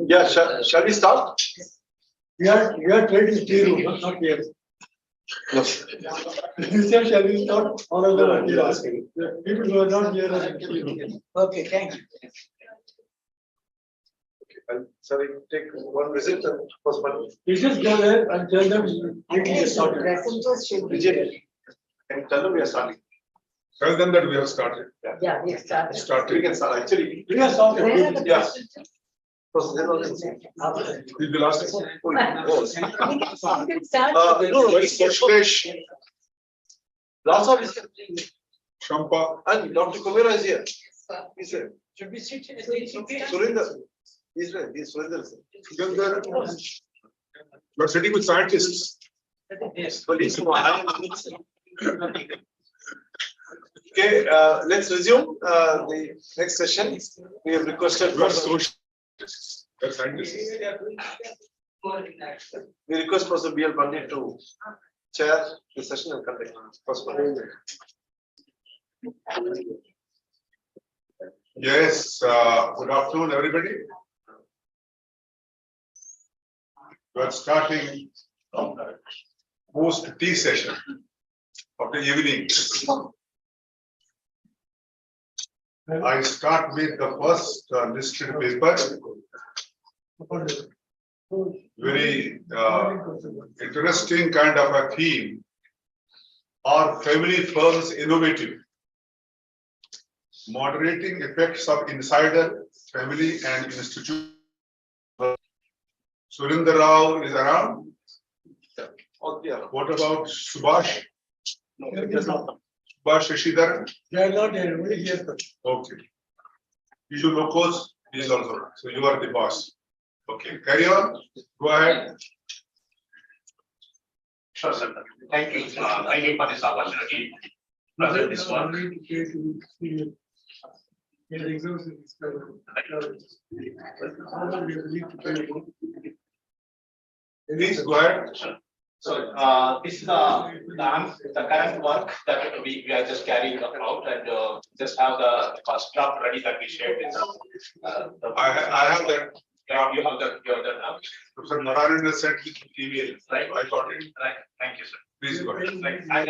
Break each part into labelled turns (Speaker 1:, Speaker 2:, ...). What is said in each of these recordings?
Speaker 1: Yeah, shall we start? We are trying to steer you, not here. No. You said, shall we start? All of them are here asking. People who are not here are okay, thank you. Shall we take one visit and first one? You just go there and tell them we are started. Vijay, and tell them we are starting.
Speaker 2: Tell them that we have started.
Speaker 3: Yeah, we started.
Speaker 1: We can start. Actually, we are started. Yeah.
Speaker 2: Is the last one?
Speaker 3: You can start.
Speaker 1: No, it's Suresh. Lasa is here.
Speaker 2: Shampa.
Speaker 1: And Dr. Kumera is here. He's here.
Speaker 3: Should we sit?
Speaker 1: Surinder. He's there. He's Surinder.
Speaker 2: You are sitting with scientists.
Speaker 3: Yes.
Speaker 1: Okay, let's resume the next session. We have requested
Speaker 2: You are
Speaker 1: for
Speaker 2: socialists. You are scientists.
Speaker 1: we request Professor B.L. Pandit to chair the session and conduct first one.
Speaker 2: Yes, good afternoon, everybody. We are starting post tea session of the evening. I start with the first listed paper. Very interesting kind of a theme. Are family firms innovative? Moderating effects of insider, family and institution. Surinder Rao is around. What about Subhash?
Speaker 1: No, it is not.
Speaker 2: Subhash Shashidhar?
Speaker 1: They are not here. We here.
Speaker 2: Okay. Viju Lokos is also. So you are the boss. Okay. Carry on. Go ahead.
Speaker 4: Sure, sir. Thank you. Thank you for this opportunity. Present this work.
Speaker 2: Please go ahead.
Speaker 4: Sure. So this is the current work that we are just carrying out and just have the first draft ready that we shared with
Speaker 2: I have that.
Speaker 4: You have the draft.
Speaker 2: Professor Narayan has sent me email.
Speaker 4: Right.
Speaker 2: I got it.
Speaker 4: Right. Thank you, sir.
Speaker 2: Please go ahead.
Speaker 4: Like, I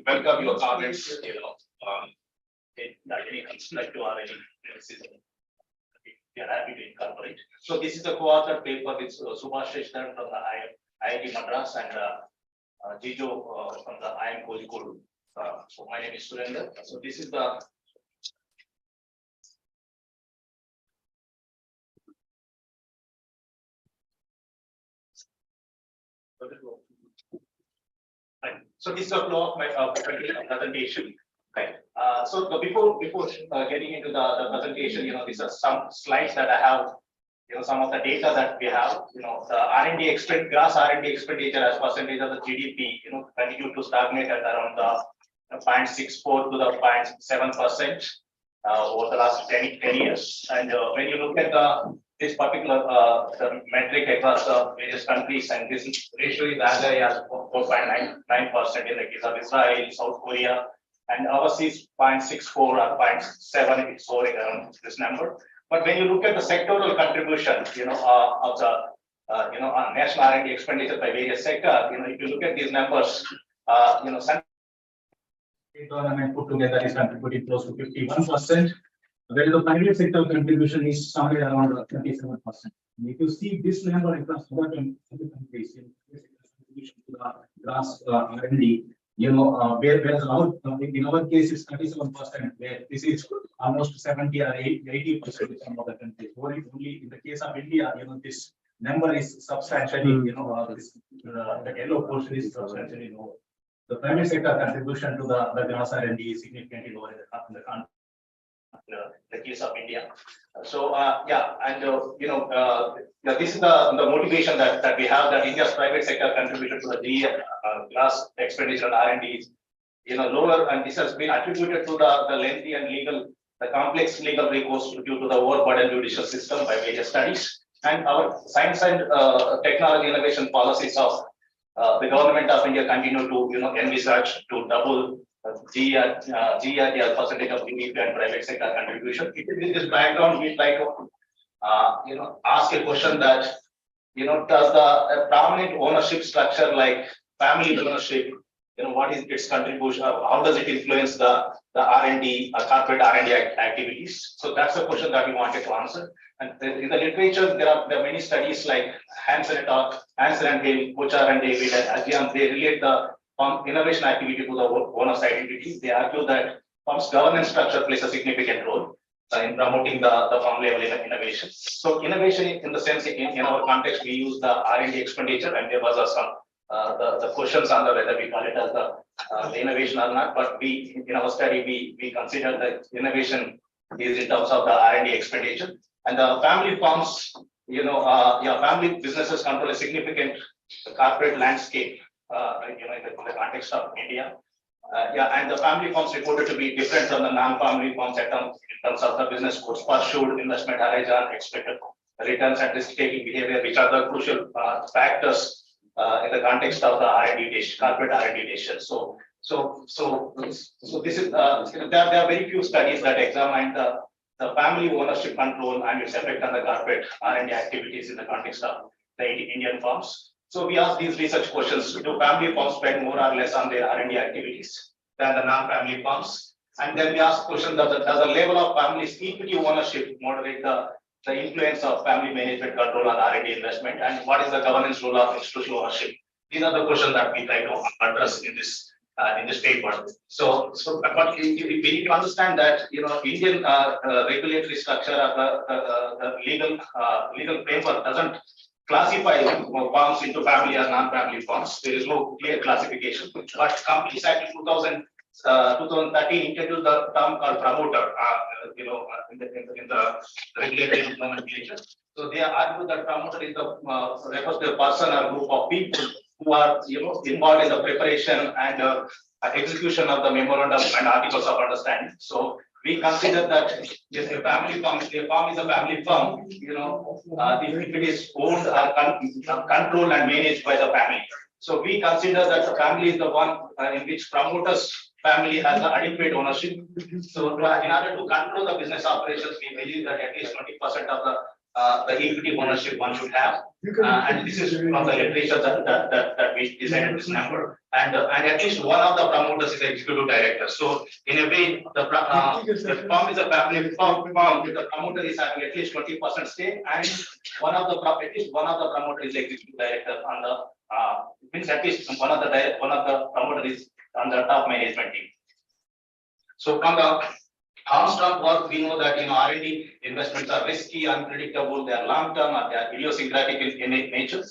Speaker 4: welcome your comments, that any construct or any criticism. We are happy to incorporate. So this is the co-authored paper with Subhash Shashidhar from the IIT Madras and Jijo from the IIM Kozhikode. So my name is Surinder. So this is the right. So this is the flow of my presentation. Right. So before getting into the presentation, these are some slides that I have. Some of the data that we have. The R&D gross R&D expenditure as percentage of the GDP. Continue to stagnate at around the 0.64 to the 0.7% over the last 10 years. And when you look at this particular the metric across the various countries, and this ratio is as high as 4.99% in the case of Israel, South Korea. And overseas 0.64 or 0.7, it's soaring around this number. But when you look at the sectoral contribution, of the national R&D expenditure by various sectors, if you look at these numbers, central government put together is contributing close to 51%. Where the private sector contribution is somewhere around 27%. If you see this number across other countries, contribution to the gross R&D. Whereas in our case it's 37%, where this is almost 70 or 80% in some other countries. Only in the case of India, this number is substantially, the yellow portion is substantially lower. The private sector contribution to the gross R&D is significantly lower in the case of India. So, yeah, and, yeah, this is the motivation that we have, that India's private sector contribution to the gross expenditure on R&D is, lower, and this has been attributed to the lengthy and the complex legal recourse due to the overburdened judicial system by various studies, and our science and technology innovation policies of the government of India continue to, envisage to double GER as percentage of GDP and private sector contribution. With this background, we'd like to, ask a question that, does the prominent ownership structure like family ownership, what is its contribution? How does it influence the R&D, corporate R&D activities? So that's the question that we wanted to answer. And in the literature, there are many studies like Hansen and Hale, Kochar and David, and Ajian. They relate the innovation activity to the owner's identity. They argue that firm's governance structure plays a significant role in promoting the firm level innovation. So innovation, in the sense, in our context, we use the R&D expenditure, and there was some the questions on whether we call it as the innovation or not. But in our study, we consider that innovation is in terms of the R&D expenditure, and the family firms, family businesses control a significant corporate landscape, in the context of India. And the family firms reported to be different from the non-family firms in terms of the business course pursued, investment horizon, expected returns, and risk-taking behavior, which are the crucial factors in the context of the R&D corporate R&D decisions. So this is there are very few studies that examine the family ownership control and its effect on the corporate R&D activities in the context of the Indian firms. So we ask these research questions: do family firms spend more or less on their R&D activities than the non-family firms? And then we ask questions: does the level of family's equity ownership moderate the influence of family management control on R&D investment, and what is the governance role of institutional ownership? These are the questions that we try to address in this paper. But we need to understand that Indian regulatory structure of the legal framework doesn't classify firms into family or non-family firms. There is no clear classification. But Companies Act 2013 introduced the term called promoter, in the regulatory nomenclature. So they argue that promoter is refers to a person or group of people who are involved in the preparation and execution of the memorandum and articles of understanding. So we consider that if a family firm, is a family firm, if it is owned or controlled and managed by the family. So we consider that the family is the one in which promoters family has the adequate ownership. So in order to control the business operations, we believe that at least 20% of the equity ownership one should have. And this is from the literature that we decided this number. And at least one of the promoters is the executive director. So in a way, the firm is a family firm. The promoter is having at least 20% stake, and at least one of the promoters is the executive director on the means at least one of the promoters is on the top management team. So from the Armstrong work, we know that R&D investments are risky, unpredictable, they are long-term, or they are idiosyncratic in nature,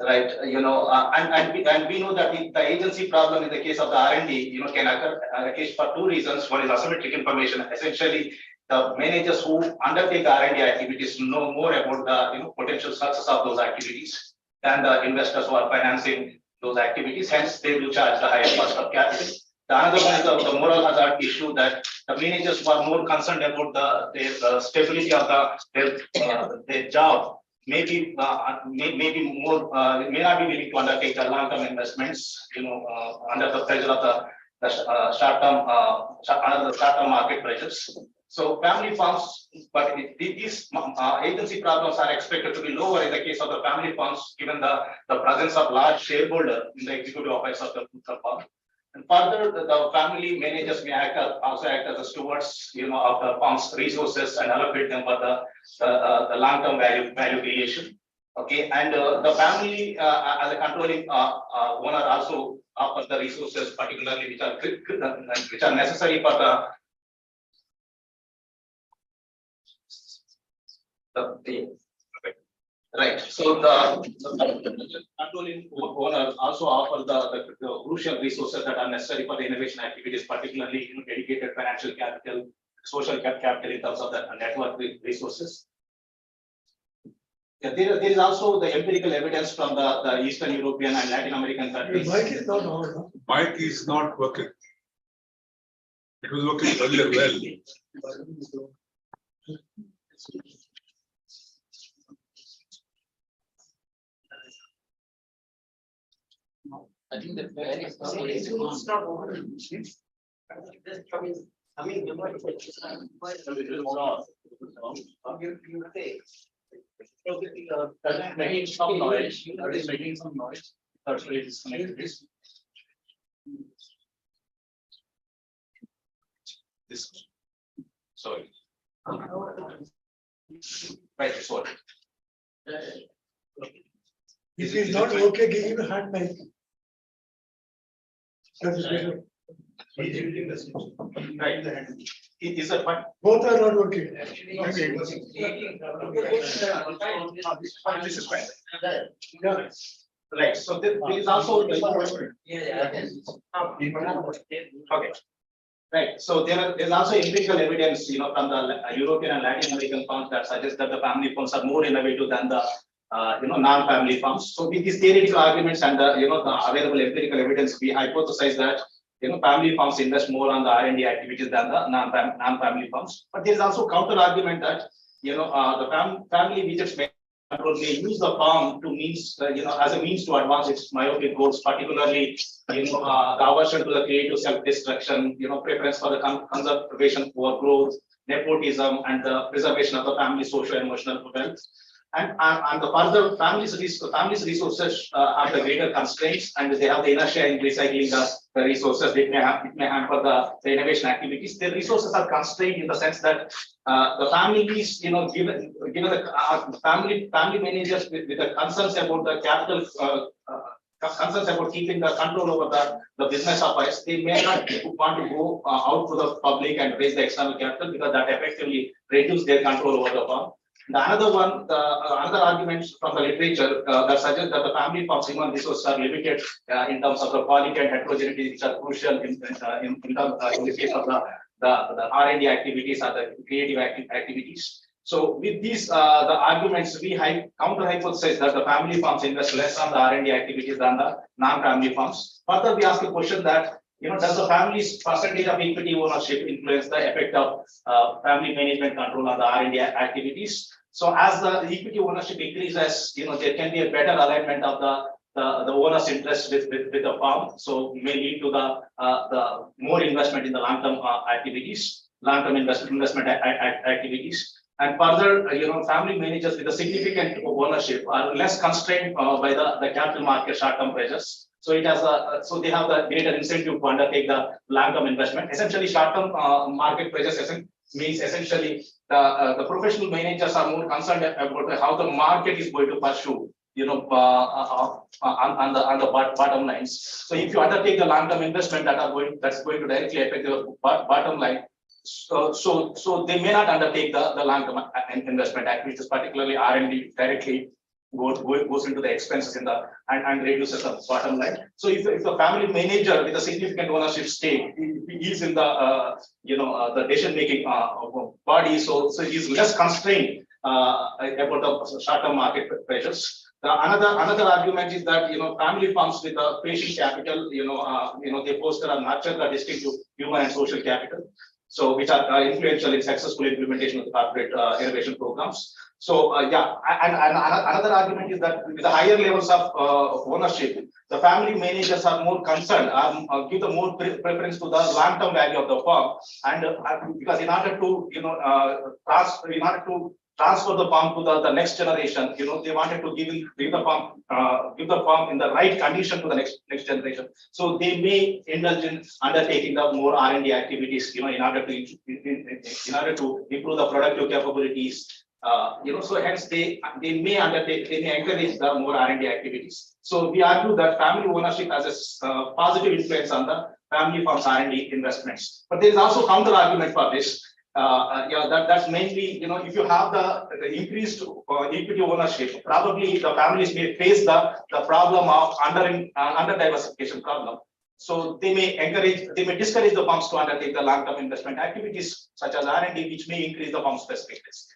Speaker 4: right? And we know that the agency problem in the case of the R&D, can occur at least for two reasons. One is asymmetric information. Essentially, the managers who undertake R&D activities know more about the potential success of those activities than the investors who are financing those activities. Hence, they will charge the higher cost of capital. The another one is the moral hazard issue, that the managers who are more concerned about the stability of their job may not be willing to undertake the long-term investments, under the pressure of the short-term market pressures. So family firms, but these agency problems are expected to be lower in the case of the family firms, given the presence of large shareholder in the executive office of the firm. And further, the family managers may also act as the stewards, of the firm's resources and allocate them for the long-term value creation. Okay, and the family as a controlling owner also offers the resources, particularly which are necessary for Right, so the controlling owner also offer the crucial resources that are necessary for the innovation activities, particularly dedicated financial capital, social capital in terms of the network resources. Yeah, there is also the empirical evidence from the Eastern European and Latin American
Speaker 1: The
Speaker 4: countries.
Speaker 1: mic is not on, no?
Speaker 2: Mic is not working. It was working earlier well.
Speaker 3: I think that it's not over. I mean, you might. You say.
Speaker 4: That is making some noise. That is making some noise. That's why it is connected. This. Sorry. Right, sorry.
Speaker 1: If it's not okay, give him a hand mic. That is better.
Speaker 4: Right. Is that fine?
Speaker 1: Both are not working.
Speaker 4: This is fine.
Speaker 1: Yeah.
Speaker 4: Right, so there is also. Okay. Right, so there is also empirical evidence, from the European and Latin American firms that suggest that the family firms are more innovative than the, non-family firms. So with these theoretical arguments and the, the available empirical evidence, we hypothesize that, family firms invest more on the R&D activities than the non-family firms. But there is also counter argument that, the family visits may use the firm to means, as a means to advance its myopic goals, particularly, the aversion to the creative self-destruction, preference for the conservation for growth, nepotism, and the preservation of the family social and emotional wealth. And the further families resources have the greater constraints, and they have the inertia in recycling the resources. It may hamper the innovation activities. The resources are constrained in the sense that the families, given the family managers with the concerns about the capital, concerns about keeping the control over the business affairs, they may not want to go out to the public and raise the external capital, because that effectively reduces their control over the firm. The another arguments from the literature that suggest that the family firms human resources are limited in terms of the quality and heterogeneity, which are crucial in the case of the R&D activities or the creative activities. So with these the arguments, we counter hypothesize that the family firms invest less on the R&D activities than the non-family firms. Further, we ask a question that, does the family's percentage of equity ownership influence the effect of family management control on the R&D activities? So as the equity ownership increases, there can be a better alignment of the owner's interest with the firm. So may lead to the more investment in the long-term activities, long-term investment activities. And further, family managers with a significant ownership are less constrained by the capital market short-term pressures. So it has so they have the greater incentive to undertake the long-term investment. Essentially, short-term market pressures means essentially the professional managers are more concerned about how the market is going to pursue, on the bottom lines. So if you undertake the long-term investment that's going to directly affect your bottom line. So they may not undertake the long-term investment activities, particularly R&D directly goes into the expenses and reduces the bottom line. So if the family manager with a significant ownership stake is in the the decision making body, so he's less constrained about the short-term market pressures. Another argument is that family firms with a patient capital, they foster and nurture the distinctive human and social capital, so which are influential in successful implementation of the corporate innovation programs. So and another argument is that with the higher levels of ownership, the family managers are more concerned, give the more preference to the long-term value of the firm, and because in order to transfer the firm to the next generation, they wanted to give the firm in the right condition to the next generation. So they may indulge in undertaking the more R&D activities, in order to improve the productive capabilities. So hence they may encourage the more R&D activities. So we argue that family ownership has a positive influence on the family firm's R&D investments. But there is also counter argument for this. Yeah, that's mainly, if you have the increased equity ownership, probably the families may face the problem of under diversification problem. So they may discourage the firms to undertake the long-term investment activities such as R&D, which may increase the firm specific risk.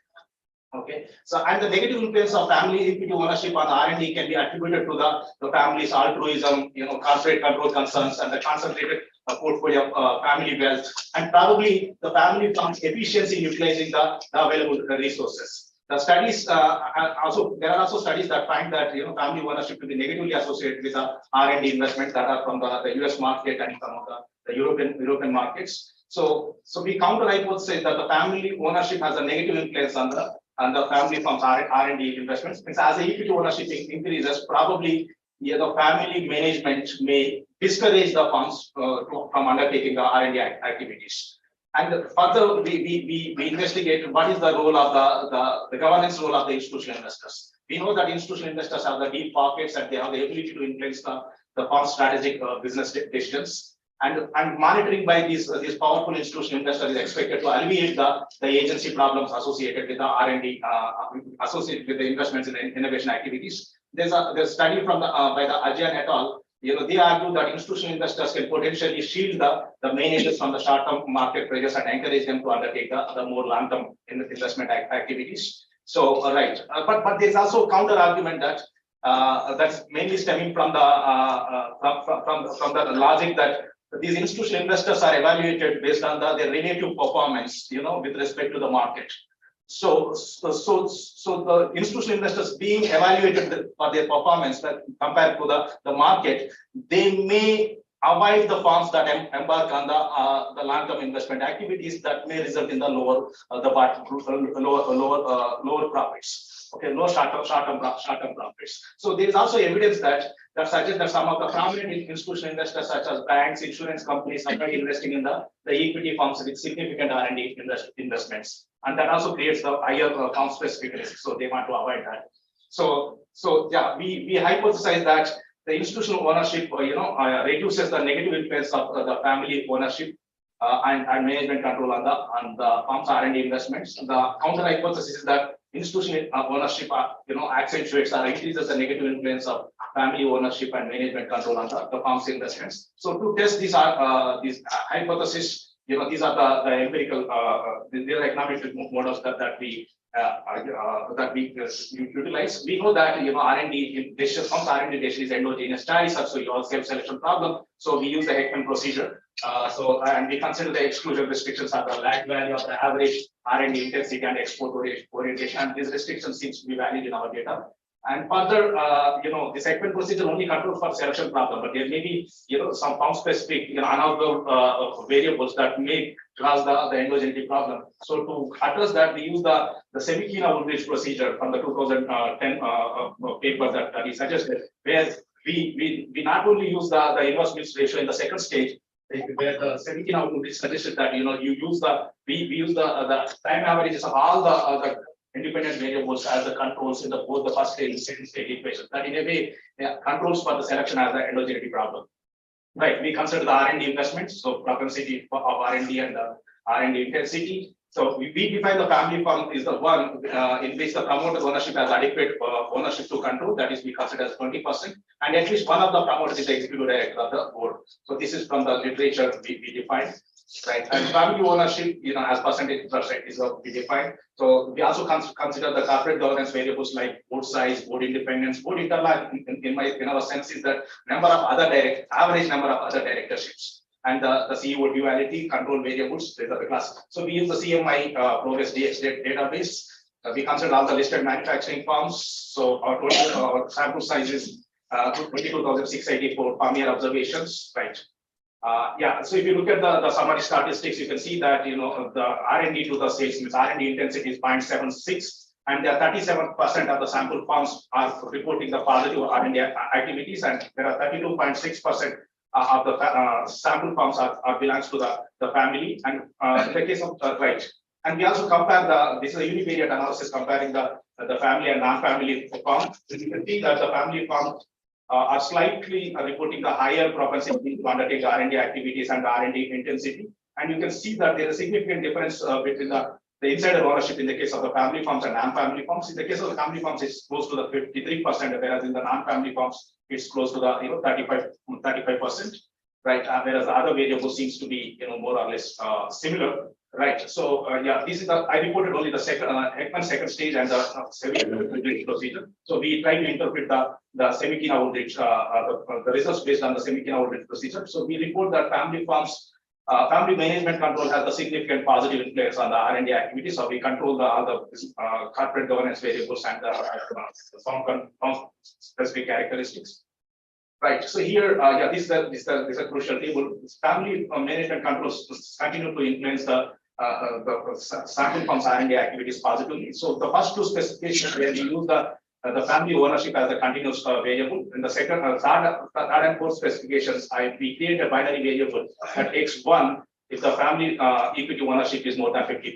Speaker 4: Okay, so and the negative influence of family equity ownership on R&D can be attributed to the family's altruism, corporate control concerns, and the concentrated portfolio of family wealth, and probably the family firm's efficiency in utilizing the available resources. The studies there are also studies that find that family ownership to be negatively associated with the R&D investments that are from the US market and some of the European markets. So we counter hypothesis that the family ownership has a negative influence on the family firm's R&D investments. As the equity ownership increases, probably the family management may discourage the funds from undertaking the R&D activities. And further, we investigate what is the role of the governance role of the institutional investors. We know that institutional investors have the deep pockets and they have the ability to influence the firm's strategic business decisions. And monitoring by these powerful institutional investors is expected to alleviate the agency problems associated with the R&D, associated with the investments in innovation activities. There's a study from by the Ajian et al. They argue that institutional investors can potentially shield the managers from the short-term market pressures and encourage them to undertake the more long-term investment activities. So, right, but there's also counter argument that that's mainly stemming from the logic that these institutional investors are evaluated based on their relative performance, with respect to the market. So the institutional investors being evaluated for their performance compared to the market, they may avoid the firms that embark on the long-term investment activities that may result in the lower profits. Okay, low short-term profits. So there is also evidence that suggests that some of the prominent institutional investors, such as banks, insurance companies, are investing in the equity firms with significant R&D investments, and that also creates the higher firm-specific risk. So they want to avoid that. So yeah, we hypothesize that the institutional ownership, reduces the negative influence of the family ownership and management control on the firm's R&D investments. The counter hypothesis is that institutional ownership, accentuates or increases the negative influence of family ownership and management control on the firm's investments. So to test these hypotheses, these are the empirical, these are economic models that we utilize. We know that R&D decision, some R&D decision is endogenous studies, so you also have selection problem. So we use the Heckman procedure. And we consider the exclusion restrictions are the lag value of the average R&D intensity and export orientation. And these restrictions seems to be valid in our data. And further, this Heckman procedure only controls for selection problem, but there may be, some firm specific, unobserved variables that may cause the endogeneity problem. So to address that, we use the Semikina-Woolridge procedure from the 2010 paper that he suggested, where we not only use the inverse mix ratio in the second stage, where the Semikina-Woolridge suggested that we use the time averages of all the independent variables as the controls in both the first stage and second stage equations. That in a way controls for the selection as the endogeneity problem. Right, we consider the R&D investments, so propensity of R&D and the R&D intensity. So we define the family firm is the one in which the promoter's ownership has adequate ownership to control, that is we consider as 20%, and at least one of the promoters is the executive director of the board. So this is from the literature we define. Right, and family ownership, as percentage is what we define. So we also consider the corporate governance variables like board size, board independence, board interline. In our sense is that average number of other directorships, and the CEO duality control variables. These are the class. So we use the CMI Progress DX database. We consider all the listed manufacturing firms. So our total sample size is 22,684 farm-year observations. Right. So if you look at the summary statistics, you can see that the R&D to the sales means R&D intensity is 0.76, and there are 37% of the sample firms are reporting the positive R&D activities, and there are 32.6% of the sample firms are belongs to the family. And in the case of right, and we also compare this is a univariate analysis comparing the family and non-family firms. You can see that the family firms are slightly reporting the higher propensity to undertake R&D activities and R&D intensity, And you can see that there is a significant difference between the insider ownership in the case of the family farms and non-family farms. In the case of the family farms, it's close to the 53%, whereas in the non-family farms, it's close to the 35%, right? Whereas the other variable seems to be more or less similar, right? So yeah, this is I reported only the second Ekman second stage and the semi procedure. So we try to interpret the Semikina-Woodridge the results based on the Semikina-Woodridge procedure. So we report that family farms. Family management control has a significant positive influence on the R&D activities. So we control all the corporate governance variables and the farm specific characteristics. Right. So here, yeah, this is a crucial table. Family management controls continue to influence the sample farms R&D activities positively. So the first two specifications where we use the family ownership as a continuous variable. In the second, third and fourth specifications, we create a binary variable that takes one if the family equity ownership is more than 50%.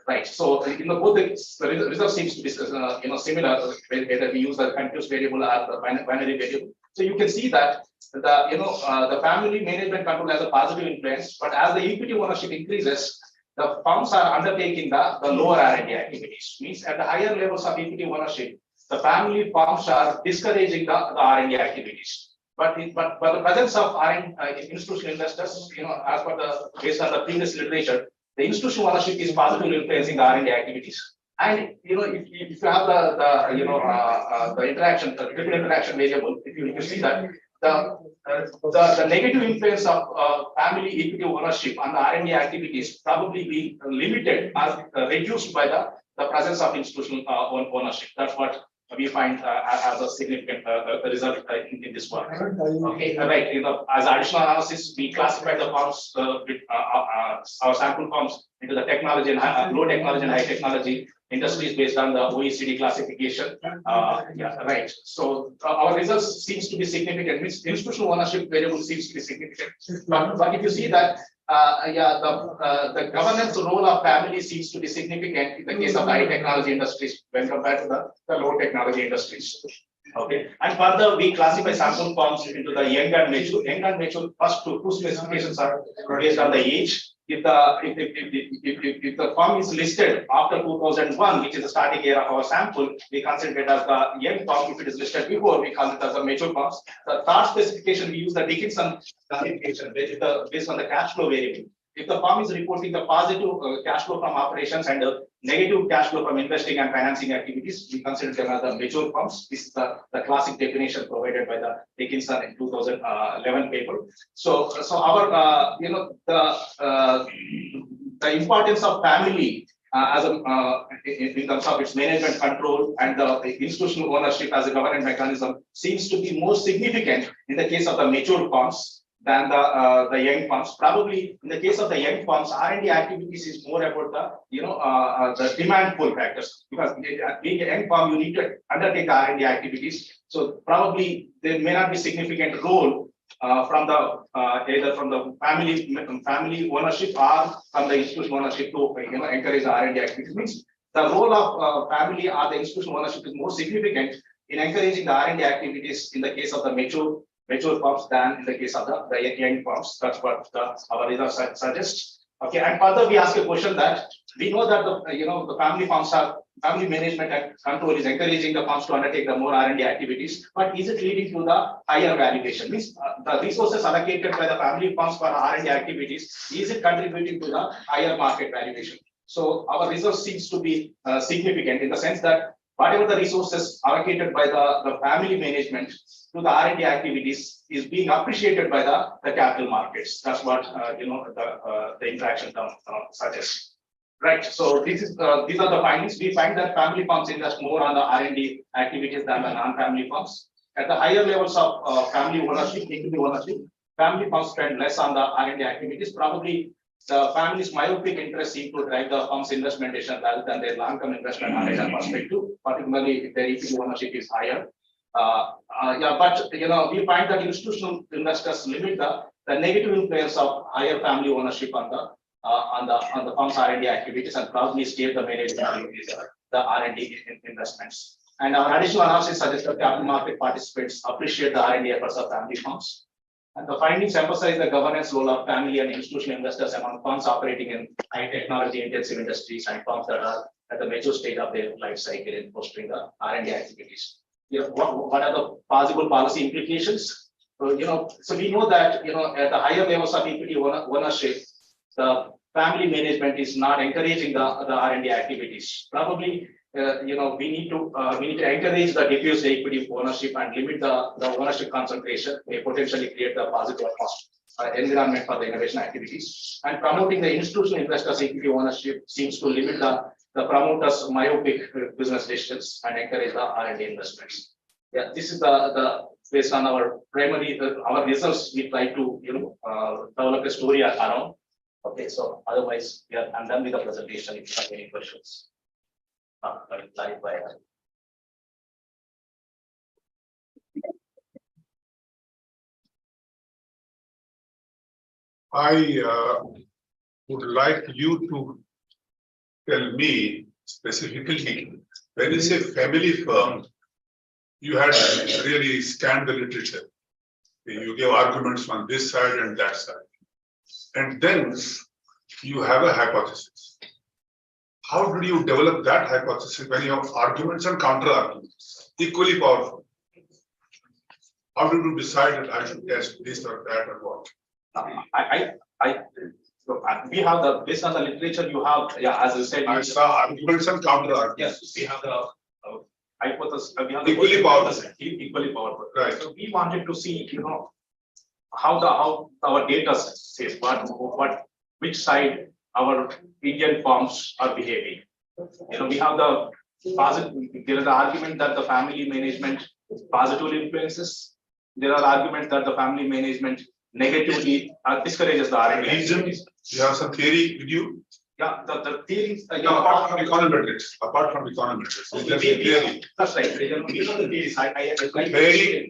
Speaker 4: Right. So both the result seems to be similar whether we use the continuous variable or the binary variable. So you can see that the family management control has a positive influence, but as the equity ownership increases, the firms are undertaking the lower R&D activities. Means at the higher levels of equity ownership, the family firms are discouraging the R&D activities. But the presence of institutional investors, as per based on the previous literature, the institutional ownership is positively influencing the R&D activities. And if you have the interaction, the triple interaction variable, if you see that the negative influence of family equity ownership on the R&D activities probably be limited or reduced by the presence of institutional ownership. That's what we find as a significant result in this work. Okay, right. As additional analysis, we classify the firms, our sample firms into the technology and low technology and high technology industries based on the OECD classification. Yeah, right. So our results seems to be significant. Means institutional ownership variable seems to be significant. But if you see that, the governance role of family seems to be significant in the case of the high technology industries when compared to the low technology industries. Okay, and further we classify sample firms into the young and mature. Young and mature, first two specifications are based on the age. If the firm is listed after 2001, which is the starting year of our sample, we consider it as the young firm. If it is listed before, we call it as a mature firm. The third specification, we use the Dickinson classification based on the cash flow variable. If the firm is reporting the positive cash flow from operations and the negative cash flow from investing and financing activities, we consider them as the mature firms. This is the classic definition provided by the Dickinson in 2011 paper. So our the importance of family as in terms of its management control and the institutional ownership as a governance mechanism seems to be more significant in the case of the mature firms than the young firms. Probably in the case of the young firms, R&D activities is more about the demand pull factors, because being a young firm, you need to undertake the R&D activities. So probably there may not be significant role from the either from the family ownership or from the institutional ownership to encourage the R&D activities. Means the role of family or the institutional ownership is more significant in encouraging the R&D activities in the case of the mature firms than in the case of the young firms. That's what our results suggest. Okay, and further we ask a question that we know that the family firms are family management and control is encouraging the firms to undertake the more R&D activities, but is it leading to the higher valuation? Means the resources allocated by the family firms for R&D activities, is it contributing to the higher market valuation? So our results seems to be significant in the sense that whatever the resources allocated by the family management to the R&D activities is being appreciated by the capital markets. That's what the interaction term suggests. Right. So these are the findings. We find that family firms invest more on the R&D activities than the non-family firms. At the higher levels of family ownership, equity ownership, family firms spend less on the R&D activities. Probably the family's myopic interests seem to drive the firm's investment decision rather than their long-term investment horizon perspective, particularly if their equity ownership is higher. But we find that institutional investors limit the negative influence of higher family ownership on the firm's R&D activities and probably steer the management the R&D investments. And our additional analysis suggests that capital market participants appreciate the R&D efforts of family firms. And the findings emphasize the governance role of family and institutional investors among firms operating in high technology intensive industries and firms that are at the mature stage of their life cycle in fostering the R&D activities. What are the possible policy implications? So we know that, at the higher levels of equity ownership, the family management is not encouraging the R&D activities. Probably, we need to encourage the diffuse equity ownership and limit the ownership concentration, may potentially create a positive cost environment for the innovation activities. And promoting the institutional investors' equity ownership seems to limit the promoters' myopic business decisions and encourage the R&D investments. Yeah, this is the based on our primary our results. We try to develop a story around. Okay, so otherwise, I'm done with the presentation. If you have any questions, I will clarify.
Speaker 2: I would like you to tell me specifically, when you say family firm, you had really scanned the literature. You gave arguments on this side and that side. And then you have a hypothesis. How did you develop that hypothesis when you have arguments and counter arguments, equally powerful? How did you decide that I should test this or that or what?
Speaker 4: We have the based on the literature you have, as you said.
Speaker 2: I saw arguments and counter arguments.
Speaker 4: Yes, we have the hypothesis. We have
Speaker 2: Equally powerful.
Speaker 4: Equally powerful.
Speaker 2: Right.
Speaker 4: So we wanted to see, how our data says which side our Indian firms are behaving. We have the positive. There is the argument that the family management positively influences. There are arguments that the family management negatively discourages the R&D.
Speaker 2: Reason, you have some theory with you?
Speaker 4: Yeah, the theory.
Speaker 2: Apart from econometrics, is there a theory?
Speaker 4: That's right.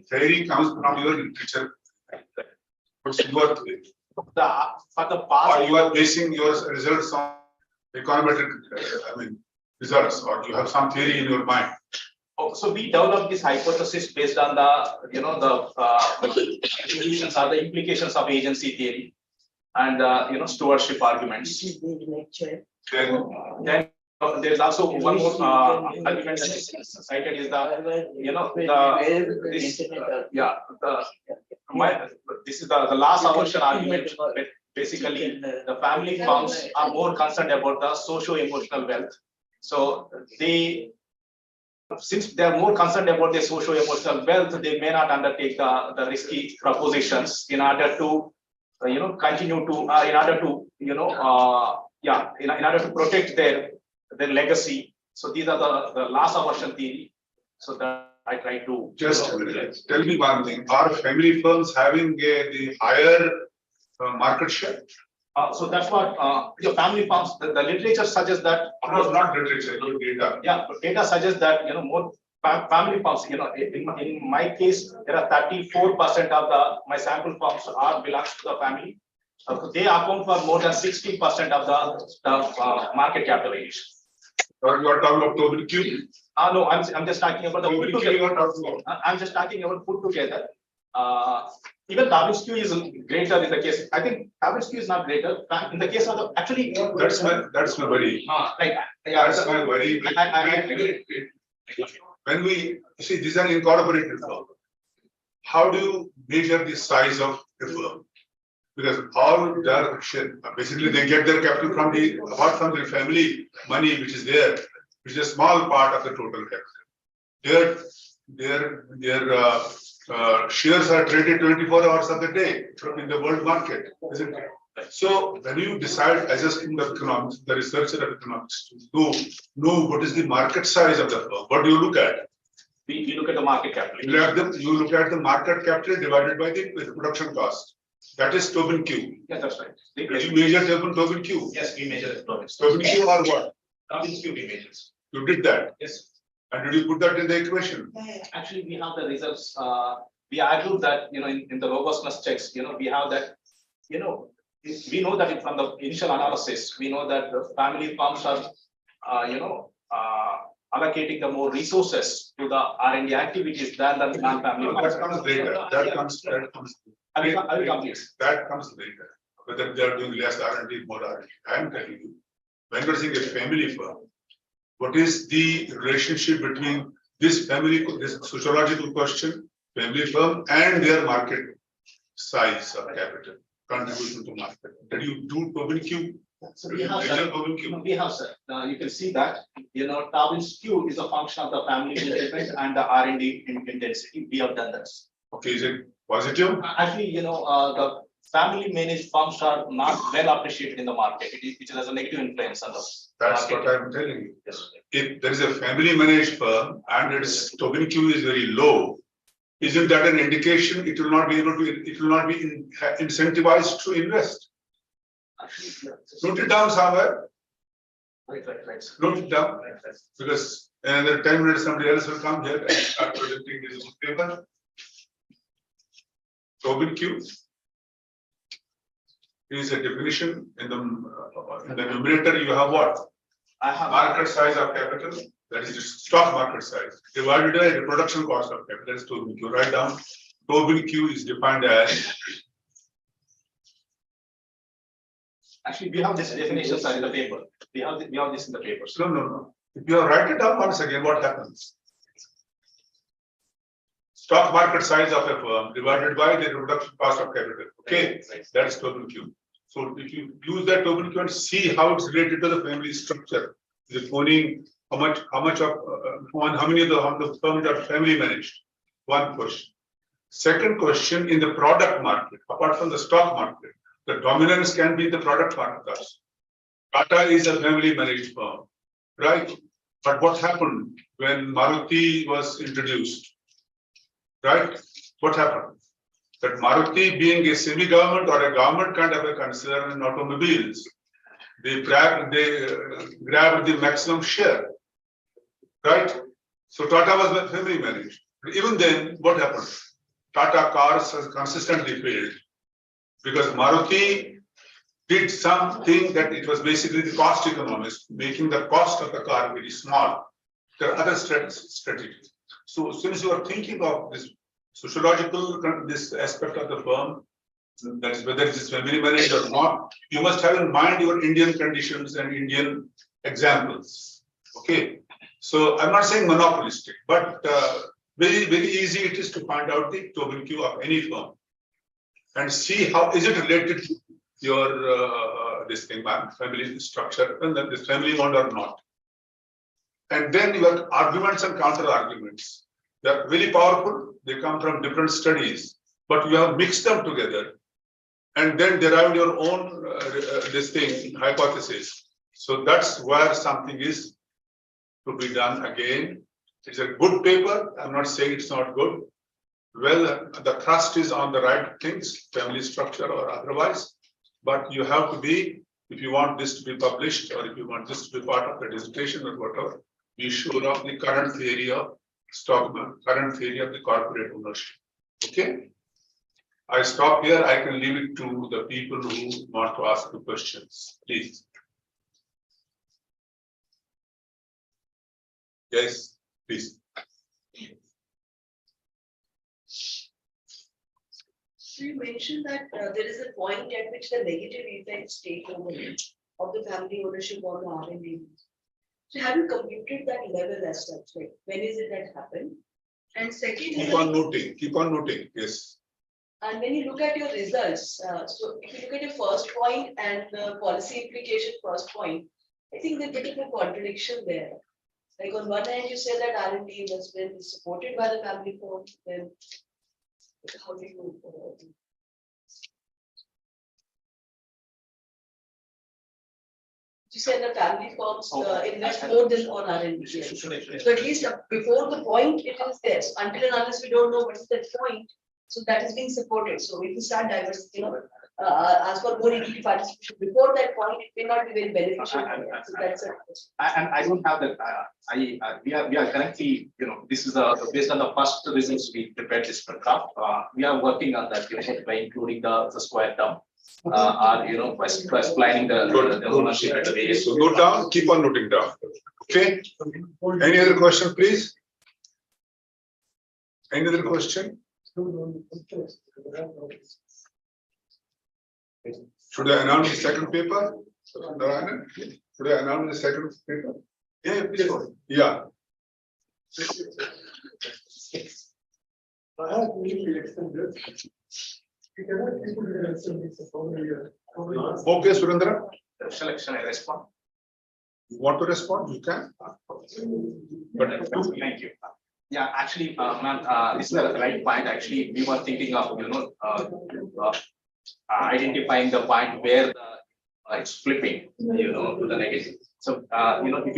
Speaker 2: Theory comes from your literature. What's your theory?
Speaker 4: For the
Speaker 2: Or
Speaker 4: past.
Speaker 2: you are basing your results on econometric, results, or you have some theory in your mind.
Speaker 4: So we developed this hypothesis based on the implications or the implications of agency theory and stewardship arguments. Then there's also one more argument that is cited is this is the last aversion argument. Basically, the family firms are more concerned about the socio-emotional wealth. So since they are more concerned about their socio-emotional wealth, they may not undertake the risky propositions in order to, continue to, in order to protect their legacy. So these are the last aversion theory. So that I try to
Speaker 2: Just tell me one thing: are family firms having the higher market share?
Speaker 4: So that's what your family firms. The literature suggests that.
Speaker 2: Of course, not literature, your data.
Speaker 4: Yeah, but data suggests that more family firms. In my case, there are 34% of my sample firms belongs to the family. They account for more than 60% of the market capitalization.
Speaker 2: Or you are talking about Tobin Q?
Speaker 4: No, I'm just talking about the
Speaker 2: Tobin
Speaker 4: put
Speaker 2: Q you
Speaker 4: together.
Speaker 2: are talking about.
Speaker 4: I'm just talking about put together. Even Tobin's Q is greater in the case. I think Tobin's Q is not greater. In the case of the actually.
Speaker 2: That's my worry. That's my worry. When we see these are incorporated firm, how do you measure the size of the firm? Because all their basically they get their capital from apart from their family money, which is there, which is a small part of the total capital. Their shares are traded 24 hours of the day in the world market, isn't it? So when you decide, adjusting the economics, the researcher of economics to know what is the market size of the firm, what do you look at?
Speaker 4: We look at the market capital.
Speaker 2: You look at the market capital divided by the production cost. That is Tobin Q.
Speaker 4: Yeah, that's right.
Speaker 2: Did you measure Tobin Q?
Speaker 4: Yes, we measure Tobin's
Speaker 2: Tobin Q or what?
Speaker 4: Q we measure.
Speaker 2: You did that.
Speaker 4: Yes.
Speaker 2: And did you put that in the equation?
Speaker 4: Actually, we have the results. We argued that in the robustness checks, we have that. We know that from the initial analysis, we know that the family firms are, allocating the more resources to the R&D activities than the non-family.
Speaker 2: That comes later. That comes.
Speaker 4: I will complete.
Speaker 2: That comes later, whether they are doing less R&D, more R&D. I am telling you, when you're saying a family firm, what is the relationship between this family, this sociological question, family firm, and their market size of capital, contribution to market? Did you do Tobin Q?
Speaker 4: So we have, sir. We have, sir. You can see that, Tobin's Q is a function of the family management and the R&D intensity. We have done that.
Speaker 2: Okay, is it positive?
Speaker 4: Actually, the family managed firms are not well appreciated in the market. It has a negative influence on the
Speaker 2: That's
Speaker 4: market.
Speaker 2: what I'm telling you.
Speaker 4: Yes.
Speaker 2: If there is a family managed firm and its Tobin Q is very low, isn't that an indication it will not be able to, it will not be incentivized to invest?
Speaker 4: Actually,
Speaker 2: Note it down somewhere,
Speaker 4: right.
Speaker 2: note it down, because in another 10 minutes, somebody else will come here and start presenting his paper. Tobin Q is a definition in the numerator. You have what?
Speaker 4: I have.
Speaker 2: Market size of capital, that is the stock market size, divided by the production cost of capital, that is Tobin Q. Write down, Tobin Q is defined as.
Speaker 4: Actually, we have this definition, sir, in the paper. We have this in the paper. So
Speaker 2: No. If you write it down once again, what happens? Stock market size of a firm divided by the production cost of capital. Okay, that is Tobin Q. So if you use that Tobin Q and see how it's related to the family structure, the owning, how many of the firms are family managed? One question. Second question, in the product market, apart from the stock market, the dominance can be the product market also. Tata is a family managed firm, right? But what happened when Maruti was introduced? Right? What happened? That Maruti, being a semi-government or a government kind of a concern in automobiles, they grabbed the maximum share. Right? So Tata was family managed. But even then, what happened? Tata Cars has consistently failed because Maruti did something that it was basically the cost economics, making the cost of the car very small. There are other strategies. So since you are thinking of this sociological, this aspect of the firm, that is whether it is family managed or not, you must have in mind your Indian conditions and Indian examples. Okay. So I'm not saying monopolistic, but very, very easy it is to find out the Tobin Q of any firm and see how is it related to your this thing, family structure, and then this family owned or not. And then your arguments and counter arguments. They are very powerful. They come from different studies, but you have mixed them together and then derived your own hypothesis. So that's where something is to be done again. It's a good paper. I'm not saying it's not good. Well, the thrust is on the right things, family structure or otherwise, but you have to be, if you want this to be published or if you want this to be part of the dissertation or whatever, be sure of the current theory of Stockman, current theory of the corporate ownership. Okay? I stop here. I can leave it to the people who want to ask the questions. Please. Yes, please.
Speaker 5: So you mentioned that there is a point at which the negative effects take over of the family ownership on the R&D. So have you computed that level as such? Like when is it that happened? And second,
Speaker 2: Keep on noting, yes.
Speaker 5: and when you look at your results, so if you look at your first point and the policy implication first point, I think there's a bit of a contradiction there. Like on one hand, you say that R&D investment is supported by the family firm, then how do you? You said that family firms invest more than on R&D. So at least before the point, it is there. So until and unless we don't know what is that point, so that is being supported. So if we start diversity, ask for more equity participation before that point, it may not be very beneficial. So that's it.
Speaker 4: And I don't have that. We are currently, this is based on the first results we prepared this draft. We are working on that, by including the square term. Or by explaining the ownership at the various.
Speaker 2: So note down, keep on noting down. Okay. Any other question, please? Any other question? Should I announce the second paper? Narayanan? Should I announce the second paper?
Speaker 1: Yeah, please go.
Speaker 2: Yeah,
Speaker 1: I have really extended. You cannot keep it extended for a year.
Speaker 2: okay, Surendra,
Speaker 4: Shall I respond?
Speaker 2: you want to respond? You can. But
Speaker 4: Thank you. Yeah, actually, ma'am, this is the right point. Actually, we were thinking of, identifying the point where the it's flipping, to the negative. So, if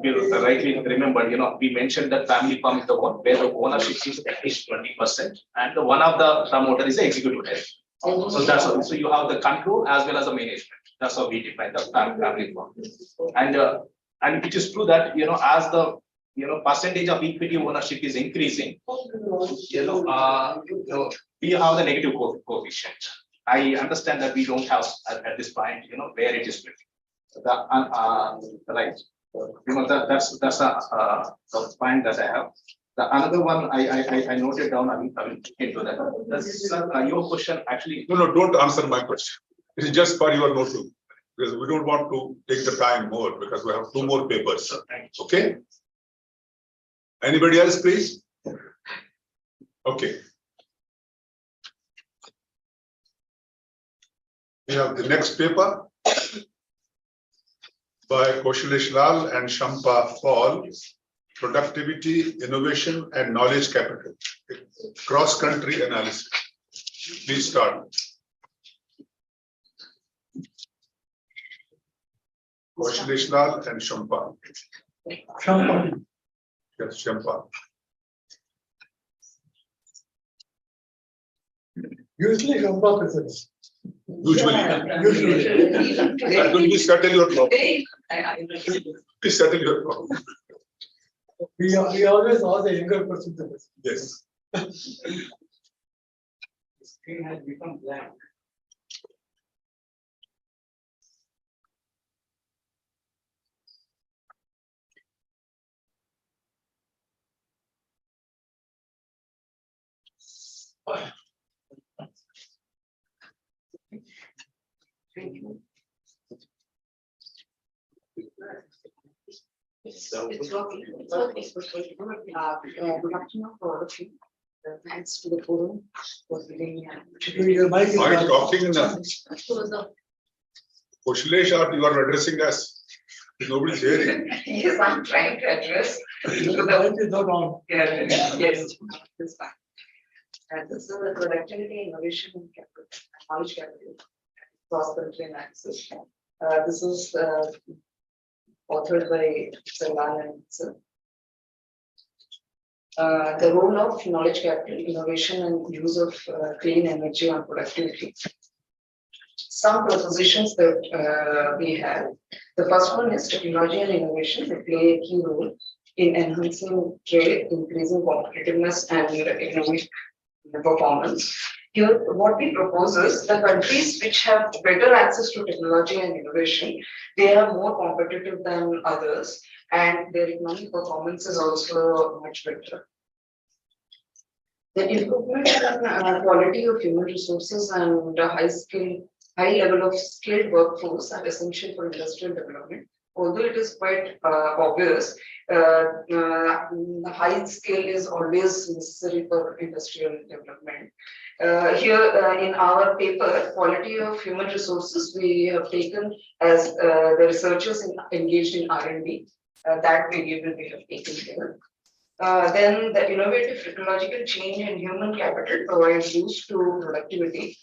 Speaker 4: you rightly remember, we mentioned that family farm is the one where the ownership is at least 20%, and the one of the promoter is the executive head. So that's how, so you have the control as well as the management. That's how we define the family farm. And it is true that, as the, percentage of equity ownership is increasing, we have the negative coefficient. I understand that we don't have at this point, where it is flipping. Right. That's the point that I have. The another one I noted down, I will into that. Your question actually.
Speaker 2: no, don't answer my question. It is just for your noting. Because we don't want to take the time more because we have 2 more papers. Okay? Anybody else, please? Okay. We have the next paper by Kaushalesh Lal and Shampa Paul, Productivity, Innovation and Knowledge Capital, Cross-Country Analysis. Please start. Kaushalesh Lal and Shampa. Yes, Shampa.
Speaker 1: Usually, Shamba presents.
Speaker 2: Usually. That will be settle your problem. Please settle your problem.
Speaker 1: We always ask the younger person to present.
Speaker 2: Yes.
Speaker 3: Screen has become blank.
Speaker 5: It's working. It's working. Good afternoon for all of you. Thanks to the forum for giving.
Speaker 1: Your mic is
Speaker 2: Why
Speaker 1: on.
Speaker 2: talking in a
Speaker 5: So the
Speaker 2: Kaushalesh, or you are addressing us? Nobody's hearing.
Speaker 6: Yes, I'm trying to address.
Speaker 1: Your mic is not on.
Speaker 6: Yes, this fine. And this is the productivity, innovation, and capital, knowledge capital, cross-country analysis. This is authored by Sarlan and Sir. The role of knowledge capital, innovation, and use of clean energy on productivity. Some propositions that we have. The first one is technology and innovation will play a key role in enhancing trade, increasing competitiveness and economic performance. Here, what we propose is the countries which have better access to technology and innovation, they are more competitive than others, and their economic performance is also much better. The improvement in quality of human resources and high level of skilled workforce are essential for industrial development. Although it is quite obvious, the high scale is always necessary for industrial development. Here in our paper, quality of human resources, we have taken as the researchers engaged in R&D. That variable we have taken here. Then the innovative technological change in human capital provides boost to productivity.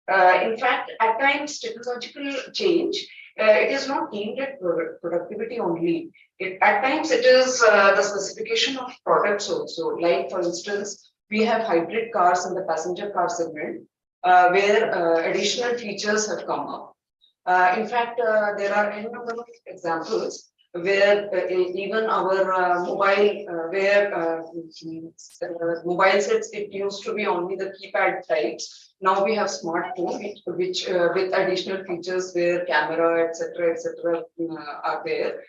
Speaker 6: In fact, at times technological change, it is not aimed at productivity only. At times it is the specification of products also. Like for instance, we have hybrid cars in the passenger car segment, where additional features have come up. In fact, there are a number of examples where even our mobile sets, it used to be only the keypad types. Now we have smartphone, which with additional features where camera, etc., are there.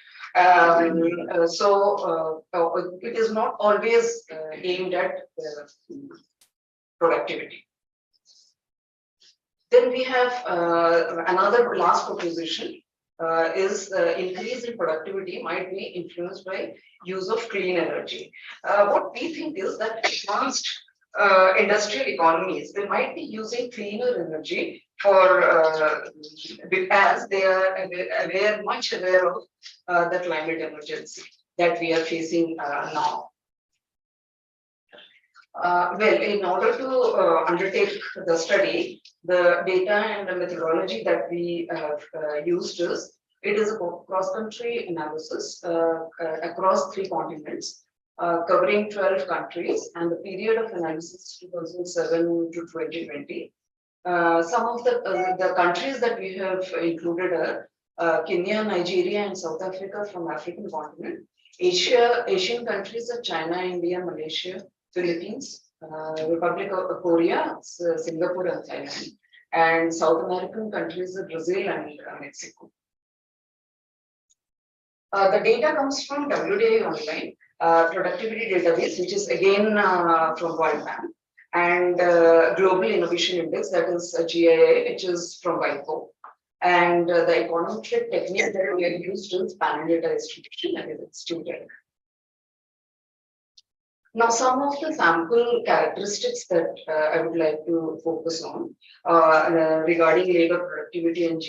Speaker 6: So it is not always aimed at productivity. Then we have another last proposition is increase in productivity might be influenced by use of clean energy. What we think is that advanced industrial economies, they might be using cleaner energy for as they are much aware of the climate emergency that we are facing now. Well, in order to undertake the study, the data and the methodology that we have used is, it is a cross-country analysis across 3 continents, covering 12 countries, and the period of analysis 2007 to 2020. Some of the countries that we have included are Kenya, Nigeria, and South Africa from African continent. Asian countries are China, India, Malaysia, Philippines, Republic of Korea, Singapore, and Thailand. And South American countries are Brazil and Mexico. The data comes from WDI Online Productivity Database, which is again from World Bank, and Global Innovation Index, that is GII, which is from WIPO. And the econometric technique that we have used is panel data distribution, and it's student. Now, some of the sample characteristics that I would like to focus on regarding labor productivity and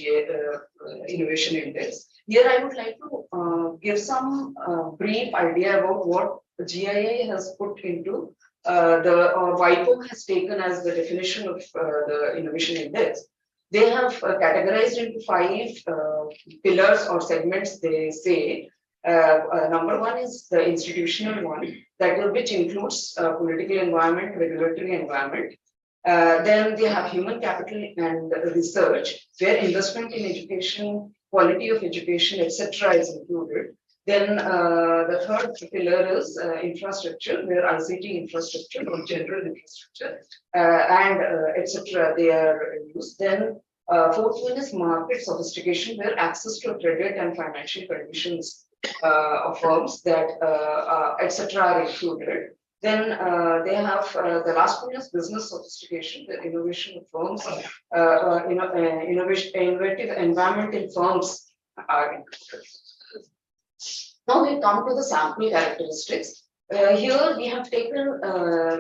Speaker 6: innovation index. Here, I would like to give some brief idea about what GII has put into WIPO has taken as the definition of the innovation index. They have categorized into 5 pillars or segments, they say. Number 1 is the institutional one, which includes political environment, regulatory environment. Then they have human capital and research, where investment in education, quality of education, etc. is included. Then the third pillar is infrastructure, where ICT infrastructure or general infrastructure and etc. they are used. Then fourth one is market sophistication, where access to credit and financial conditions of firms that etc. are included. Then they have the last one is business sophistication, the innovation of firms, innovative environment in firms are included. Now we come to the sample characteristics. Here we have taken,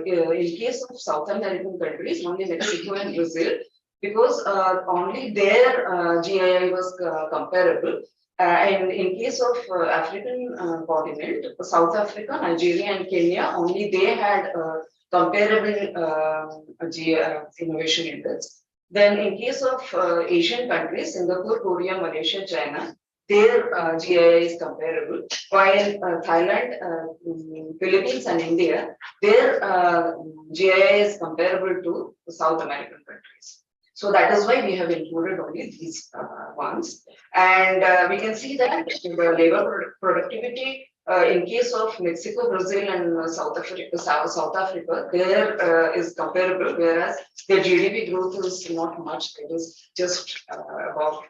Speaker 6: in case of South American countries, only Mexico and Brazil, because only their GII was comparable. And in case of African continent, South Africa, Nigeria, and Kenya, only they had comparable innovation index. Then in case of Asian countries, Singapore, Korea, Malaysia, China, their GII is comparable, while Thailand, Philippines, and India, their GII is comparable to the South American countries. So that is why we have included only these ones. And we can see that the labor productivity in case of Mexico, Brazil, and South Africa, there is comparable, whereas their GDP growth is not much, it is just above.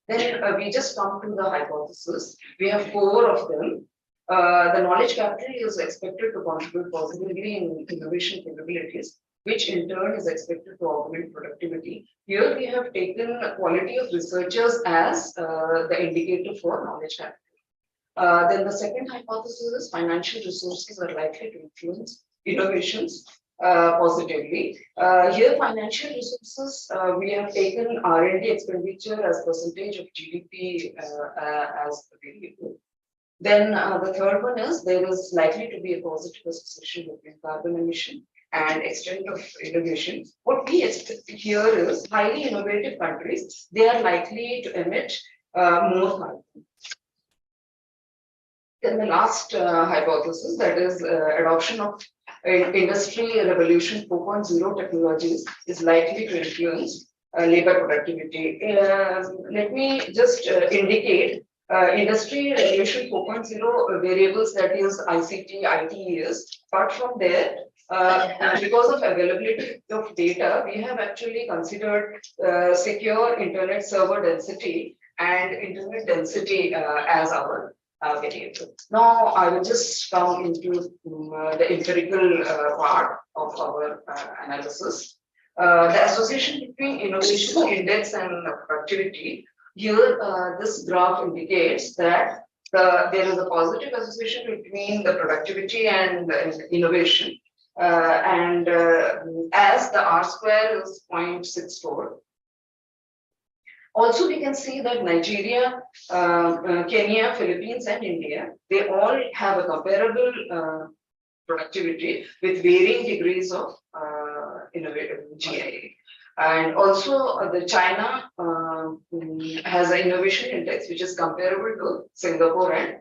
Speaker 6: Then we just come to the hypothesis. We have 4 of them. The knowledge capital is expected to contribute positively in innovation capabilities, which in turn is expected to augment productivity. Here we have taken quality of researchers as the indicator for knowledge capital. Then the second hypothesis is financial resources are likely to influence innovations positively. Here financial resources, we have taken R&D expenditure as percentage of GDP as the variable. Then the third one is there is likely to be a positive association between carbon emission and extent of innovation. What we expect here is highly innovative countries, they are likely to emit more carbon. Then the last hypothesis, that is adoption of Industry Revolution 4.0 technologies is likely to influence labor productivity. Let me just indicate Industry Revolution 4.0 variables, that is ICT, ITES. Apart from there, because of availability of data, we have actually considered secure internet server density and internet density as our variable. Now, I will just come into the empirical part of our analysis. The association between innovation index and productivity. Here, this graph indicates that there is a positive association between the productivity and innovation. As the R square is 0.64. Also, we can see that Nigeria, Kenya, Philippines, and India, they all have a comparable productivity with varying degrees of innovative GIA. And also, the China has an innovation index which is comparable to Singapore and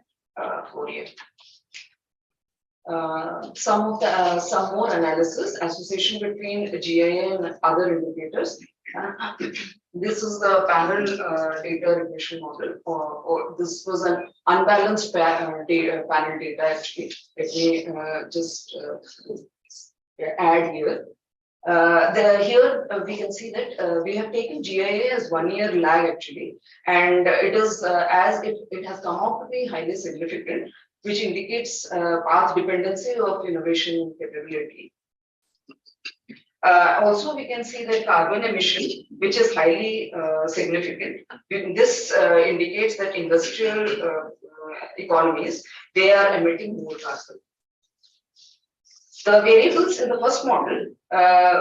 Speaker 6: Korea. Some more analysis, association between GIA and other indicators. This is the panel data regression model, or this was an unbalanced panel data actually. Let me just add here. Here we can see that we have taken GIA as 1 year lag actually, and it is as it has come out to be highly significant, which indicates path dependency of innovation capability. Also, we can see that carbon emission, which is highly significant. This indicates that industrial economies, they are emitting more carbon. The variables in the first model,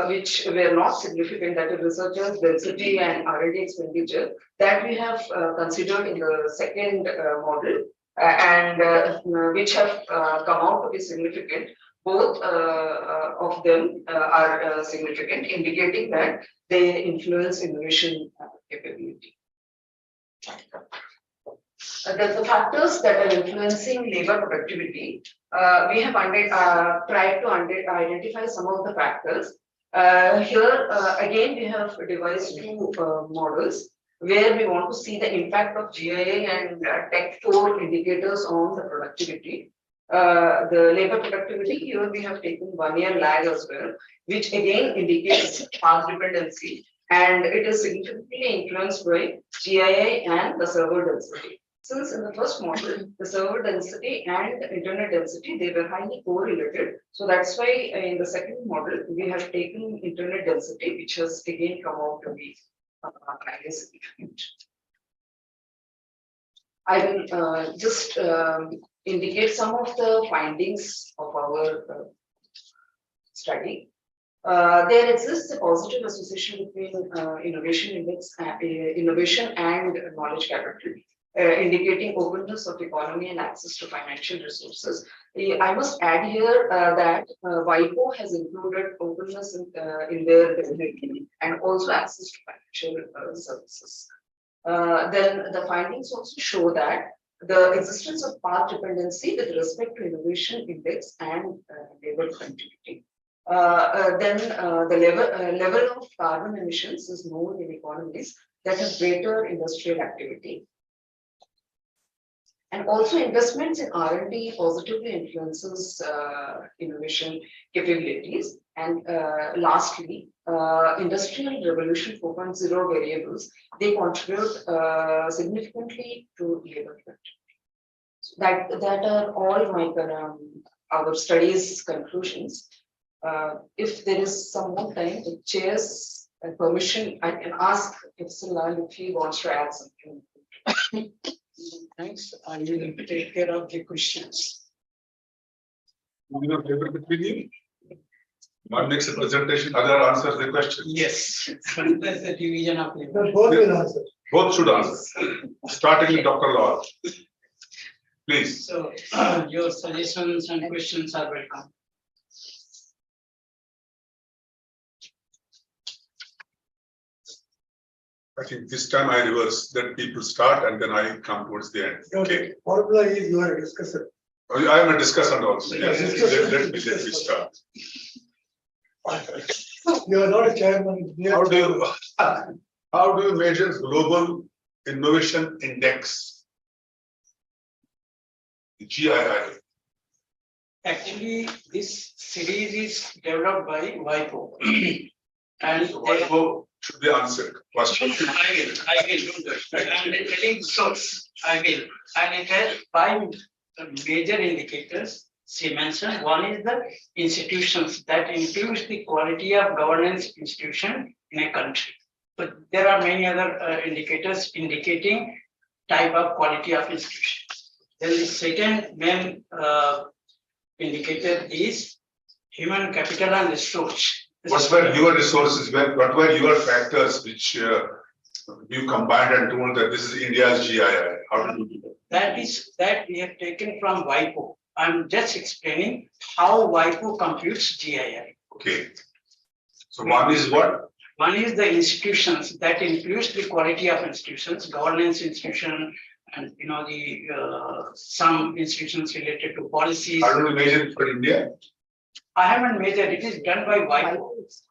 Speaker 6: which were not significant, that is researchers, density, and R&D expenditure, that we have considered in the second model, and which have come out to be significant. Both of them are significant, indicating that they influence innovation capability. The factors that are influencing labor productivity, we have tried to identify some of the factors. Here, again, we have devised two models where we want to see the impact of GIA and Tech4 indicators on the productivity. The labor productivity, here we have taken 1 year lag as well, which again indicates path dependency, and it is significantly influenced by GIA and the server density. Since in the first model, the server density and the internet density, they were highly correlated. So that's why in the second model, we have taken internet density, which has again come out to be highly significant. I will just indicate some of the findings of our study. There exists a positive association between innovation and knowledge capital, indicating openness of economy and access to financial resources. I must add here that WIPO has included openness in their definition and also access to financial services. Then the findings also show that the existence of path dependency with respect to innovation index and labor productivity. Then the level of carbon emissions is known in economies that have greater industrial activity. And also investments in R&D positively influences innovation capabilities. And lastly, Industrial Revolution 4.0 variables, they contribute significantly to labor productivity. So that are all my our studies conclusions. If there is some more time, the chair's permission, I can ask if Sulal, if he wants to add something.
Speaker 3: Thanks. I will take care of the questions.
Speaker 2: Paper between you? One makes a presentation, other answers the question.
Speaker 3: Yes. That's the division of labor.
Speaker 1: Both will answer.
Speaker 2: Both should answer. Starting with Dr. Lal. Please.
Speaker 3: So your suggestions and questions are welcome.
Speaker 2: I think this time I reverse, then people start and then I come towards the end. Okay.
Speaker 1: Formula is you are discussing.
Speaker 2: I am a discussant also. Yes.
Speaker 1: Discussion.
Speaker 2: Let me start.
Speaker 1: You are not a chairman.
Speaker 2: How do you measure global innovation index? GII.
Speaker 3: Actually, this series is developed by WIPO. And
Speaker 2: WIPO should be answered. Question.
Speaker 3: I will do that. But I'm telling the source. I will, and it has five major indicators. She mentioned, one is the institutions, that includes the quality of governance institution in a country. But there are many other indicators indicating type of quality of institution. Then the second main indicator is human capital and resource.
Speaker 2: What were your resources, what were your factors which you combined and told that this is India's GII? How did you do that?
Speaker 3: That we have taken from WIPO. I'm just explaining how WIPO computes GII.
Speaker 2: Okay. So one is what?
Speaker 3: One is the institutions, that includes the quality of institutions, governance institution, and the some institutions related to policies.
Speaker 2: How do you measure it for India?
Speaker 3: I haven't measured, it is done by WIPO.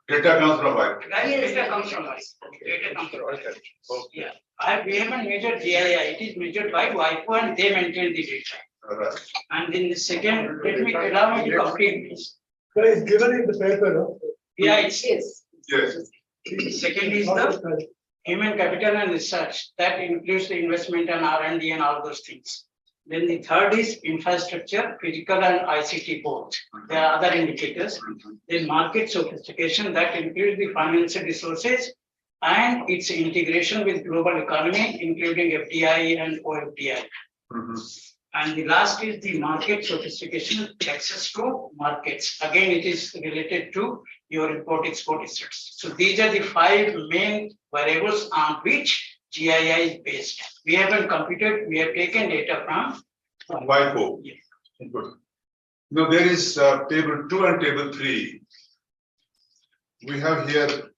Speaker 2: Data comes from what?
Speaker 3: Data comes from WIPO. Data comes from WIPO. Yeah, we haven't measured GII, it is measured by WIPO and they maintain the data.
Speaker 2: All right.
Speaker 3: And in the second, allow me to complete this.
Speaker 1: So it's given in the paper, no?
Speaker 3: Yeah, it's,
Speaker 6: Yes.
Speaker 2: Yes.
Speaker 3: the second is the human capital and research, that includes the investment and R&D and all those things. Then the third is infrastructure, physical and ICT both. There are other indicators. Then market sophistication, that includes the financial resources and its integration with global economy, including FDI and OFDI.
Speaker 2: Mhm.
Speaker 3: And the last is the market sophistication, access to markets. Again, it is related to your import-export assets. So these are the five main variables on which GII is based. We haven't computed, we have taken data from.
Speaker 2: WIPO.
Speaker 3: Yeah.
Speaker 2: Good. Now there is table 2 and table 3. We have here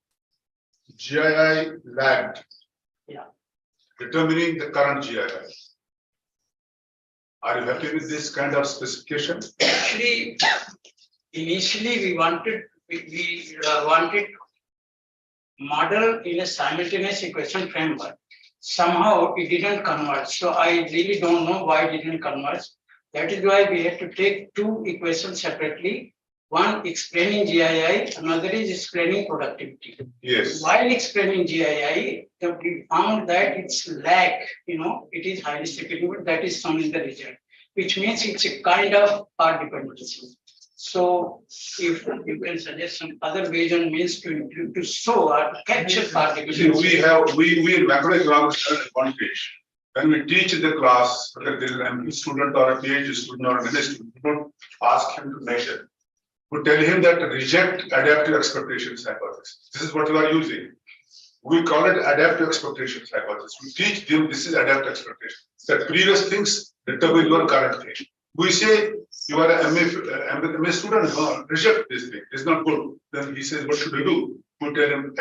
Speaker 2: GII lagged.
Speaker 3: Yeah.
Speaker 2: Determining the current GII. Are you happy with this kind of specification?
Speaker 3: Actually, initially we wanted model in a simultaneous equation framework. Somehow it didn't converge. So I really don't know why it didn't converge. That is why we had to take two equations separately. One explaining GII, another is explaining productivity.
Speaker 2: Yes.
Speaker 3: While explaining GII, we found that its lag, it is highly significant, that is shown in the result, which means it's a kind of part dependency. So if you can suggest some other ways and means to show or to capture part
Speaker 2: See,
Speaker 3: dependency.
Speaker 2: we in macroeconomics have an advantage. When we teach in the class, whether there is an MPhil student or a PhD student or an MA student, we don't ask him to measure. We tell him that reject adaptive expectations hypothesis. This is what you are using. We call it adaptive expectations hypothesis. We teach them this is adaptive expectation. That previous things determine your current thing. We say you are a MA student, no, reject this thing. It's not good. Then he says, what should we do? We tell him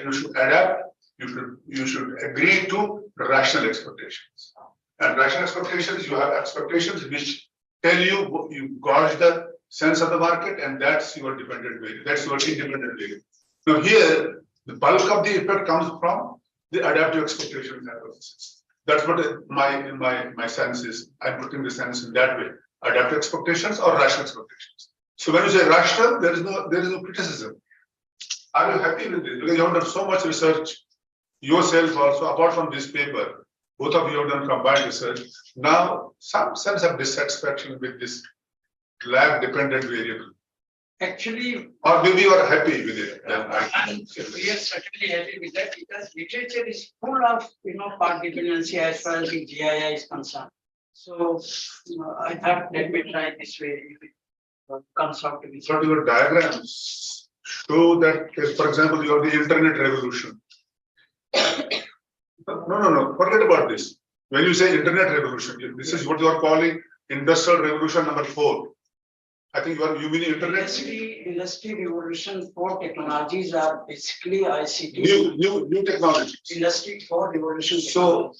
Speaker 2: you should adapt. You should agree to rational expectations. And rational expectations, you have expectations which tell you you gauge the sense of the market, and that's your dependent variable. That's your independent variable. Now here, the bulk of the effect comes from the adaptive expectation hypothesis. That's what my sense is. I'm putting the sense in that way. Adaptive expectations or rational expectations. So when you say rational, there is no criticism. Are you happy with this? Because you have done so much research yourself also, apart from this paper. Both of you have done combined research. Now, some sense of dissatisfaction with this lag dependent variable.
Speaker 3: Actually,
Speaker 2: Or maybe you are happy with it.
Speaker 3: we are certainly happy with that because literature is full of part dependency as far as the GII is concerned. So I thought let me try this way if it comes out to be.
Speaker 2: So your diagrams show that, for example, you have the internet revolution. No. Forget about this. When you say internet revolution, this is what you are calling industrial revolution number 4. I think you mean internet.
Speaker 3: Industry revolution 4 technologies are basically ICT.
Speaker 2: New technologies.
Speaker 3: Industry 4 revolution.
Speaker 2: So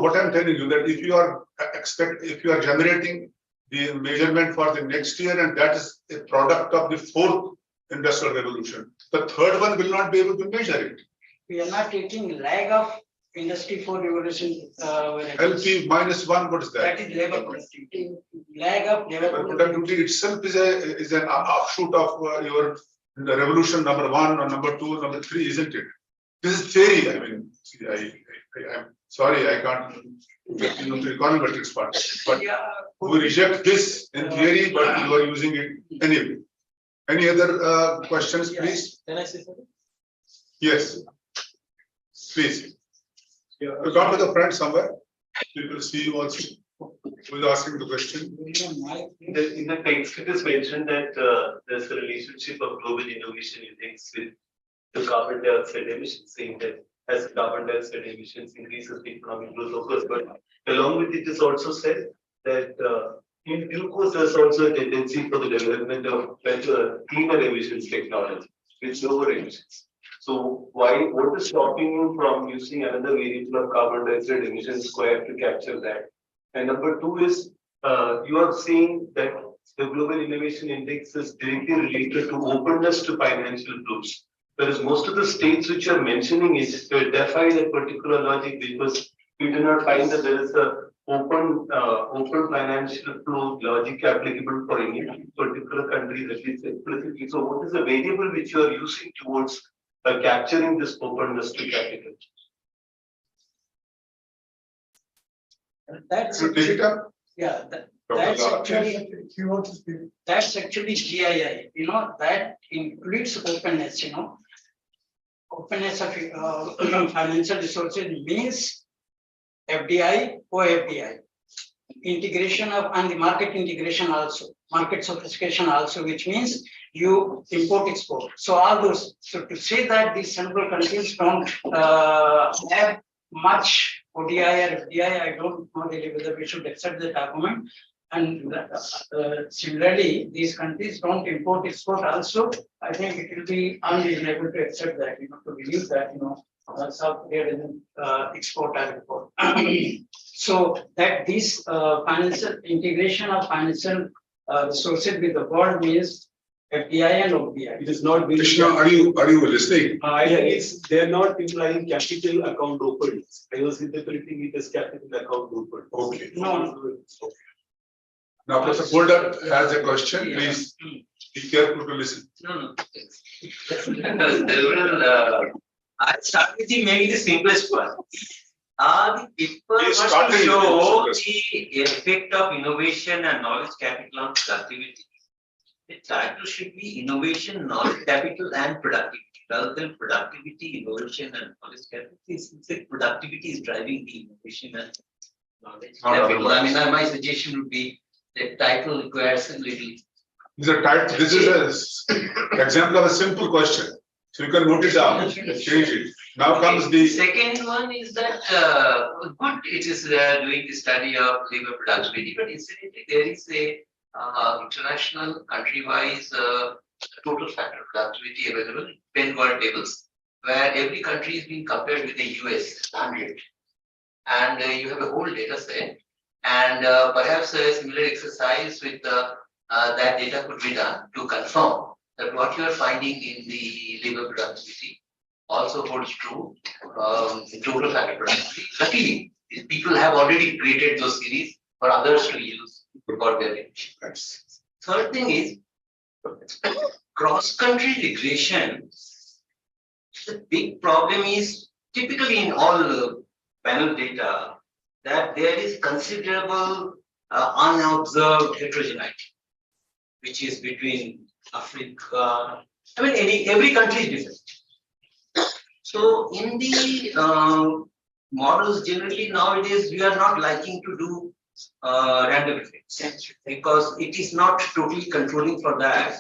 Speaker 2: what I'm telling you that if you are generating the measurement for the next year, and that is a product of the 4th industrial revolution, the 3rd one will not be able to measure it.
Speaker 3: We are not taking lag of industry 4 revolution.
Speaker 2: LP -1, what is that?
Speaker 3: That is labor productivity. Lag of labor
Speaker 2: But
Speaker 3: productivity.
Speaker 2: productivity itself is an offshoot of your the revolution number 1 or number 2, number 3, isn't it? This is theory. I mean, sorry, I can't get into the econometrics part, but
Speaker 3: Yeah.
Speaker 2: we reject this in theory, but you are using it anyway. Any other questions, please?
Speaker 7: Can I say something?
Speaker 2: Yes. Please. You come to the front somewhere. People see you also. Who is asking the question?
Speaker 8: In the text, it is mentioned that there's a relationship of global innovation index with the carbon dioxide emissions, saying that as carbon dioxide emissions increases, the economic growth occurs. But along with it is also said that in due course, there's also a tendency for the development of better, cleaner emissions technology with lower emissions. So what is stopping you from using another variable of carbon dioxide emissions square to capture that? And number two is, you are saying that the Global Innovation Index is directly related to openness to financial flows. Whereas most of the states which are mentioning it defy that particular logic because we do not find that there is a open financial flow logic applicable for any particular country that is explicitly. So what is the variable which you are using towards capturing this openness to capital?
Speaker 3: That's,
Speaker 2: Should take it up?
Speaker 3: yeah,
Speaker 2: Dr.
Speaker 3: that's
Speaker 2: Lal.
Speaker 3: actually,
Speaker 1: He wants to speak.
Speaker 3: that's actually GII, that includes openness, Openness of financial resources means FDI or FDI. Integration of, and the market integration also, market sophistication also, which means you import export. So all those, so to say that these central countries don't have much ODI or FDI, I don't know really whether we should accept that argument. And similarly, these countries don't import export also. I think it will be unreasonable to accept that, to believe that, South Korea doesn't export or import. So that this financial integration of financial resources with the world means FDI and ODI.
Speaker 7: It is not.
Speaker 2: Krishna, are you listening?
Speaker 7: I think it's, they're not implying capital account opened. I was interpreting it as capital account opened.
Speaker 2: Okay.
Speaker 3: No.
Speaker 2: Now, Professor Golder has a question. Please be careful to listen.
Speaker 8: No. I'll start with maybe the simplest one. The people
Speaker 2: Please
Speaker 8: must
Speaker 2: start with the
Speaker 8: show
Speaker 2: simplest.
Speaker 8: the effect of innovation and knowledge capital on productivity. The title should be innovation, knowledge capital and productivity, rather than productivity, innovation and knowledge capital. Since productivity is driving the innovation and knowledge
Speaker 2: Not
Speaker 8: capital. I mean,
Speaker 2: otherwise.
Speaker 8: my suggestion would be the title requires a little.
Speaker 2: This is an example of a simple question. So you can note it down, change it. Now comes the,
Speaker 8: Second one is that, good, it is doing the study of labor productivity, but incidentally, there is a international country-wise total factor productivity available, 10 world tables, where every country is being compared with the US 100. And you have a whole data set, and perhaps a similar exercise with that data could be done to confirm that what you are finding in the labor productivity also holds true in total factor productivity. Luckily, these people have already created those series for others to use for their emissions. Third thing is cross-country regression. The big problem is typically in all panel data that there is considerable unobserved heterogeneity, which is between Africa. I mean, every country is different. So in the models, generally nowadays we are not liking to do random effects because it is not totally controlling for that,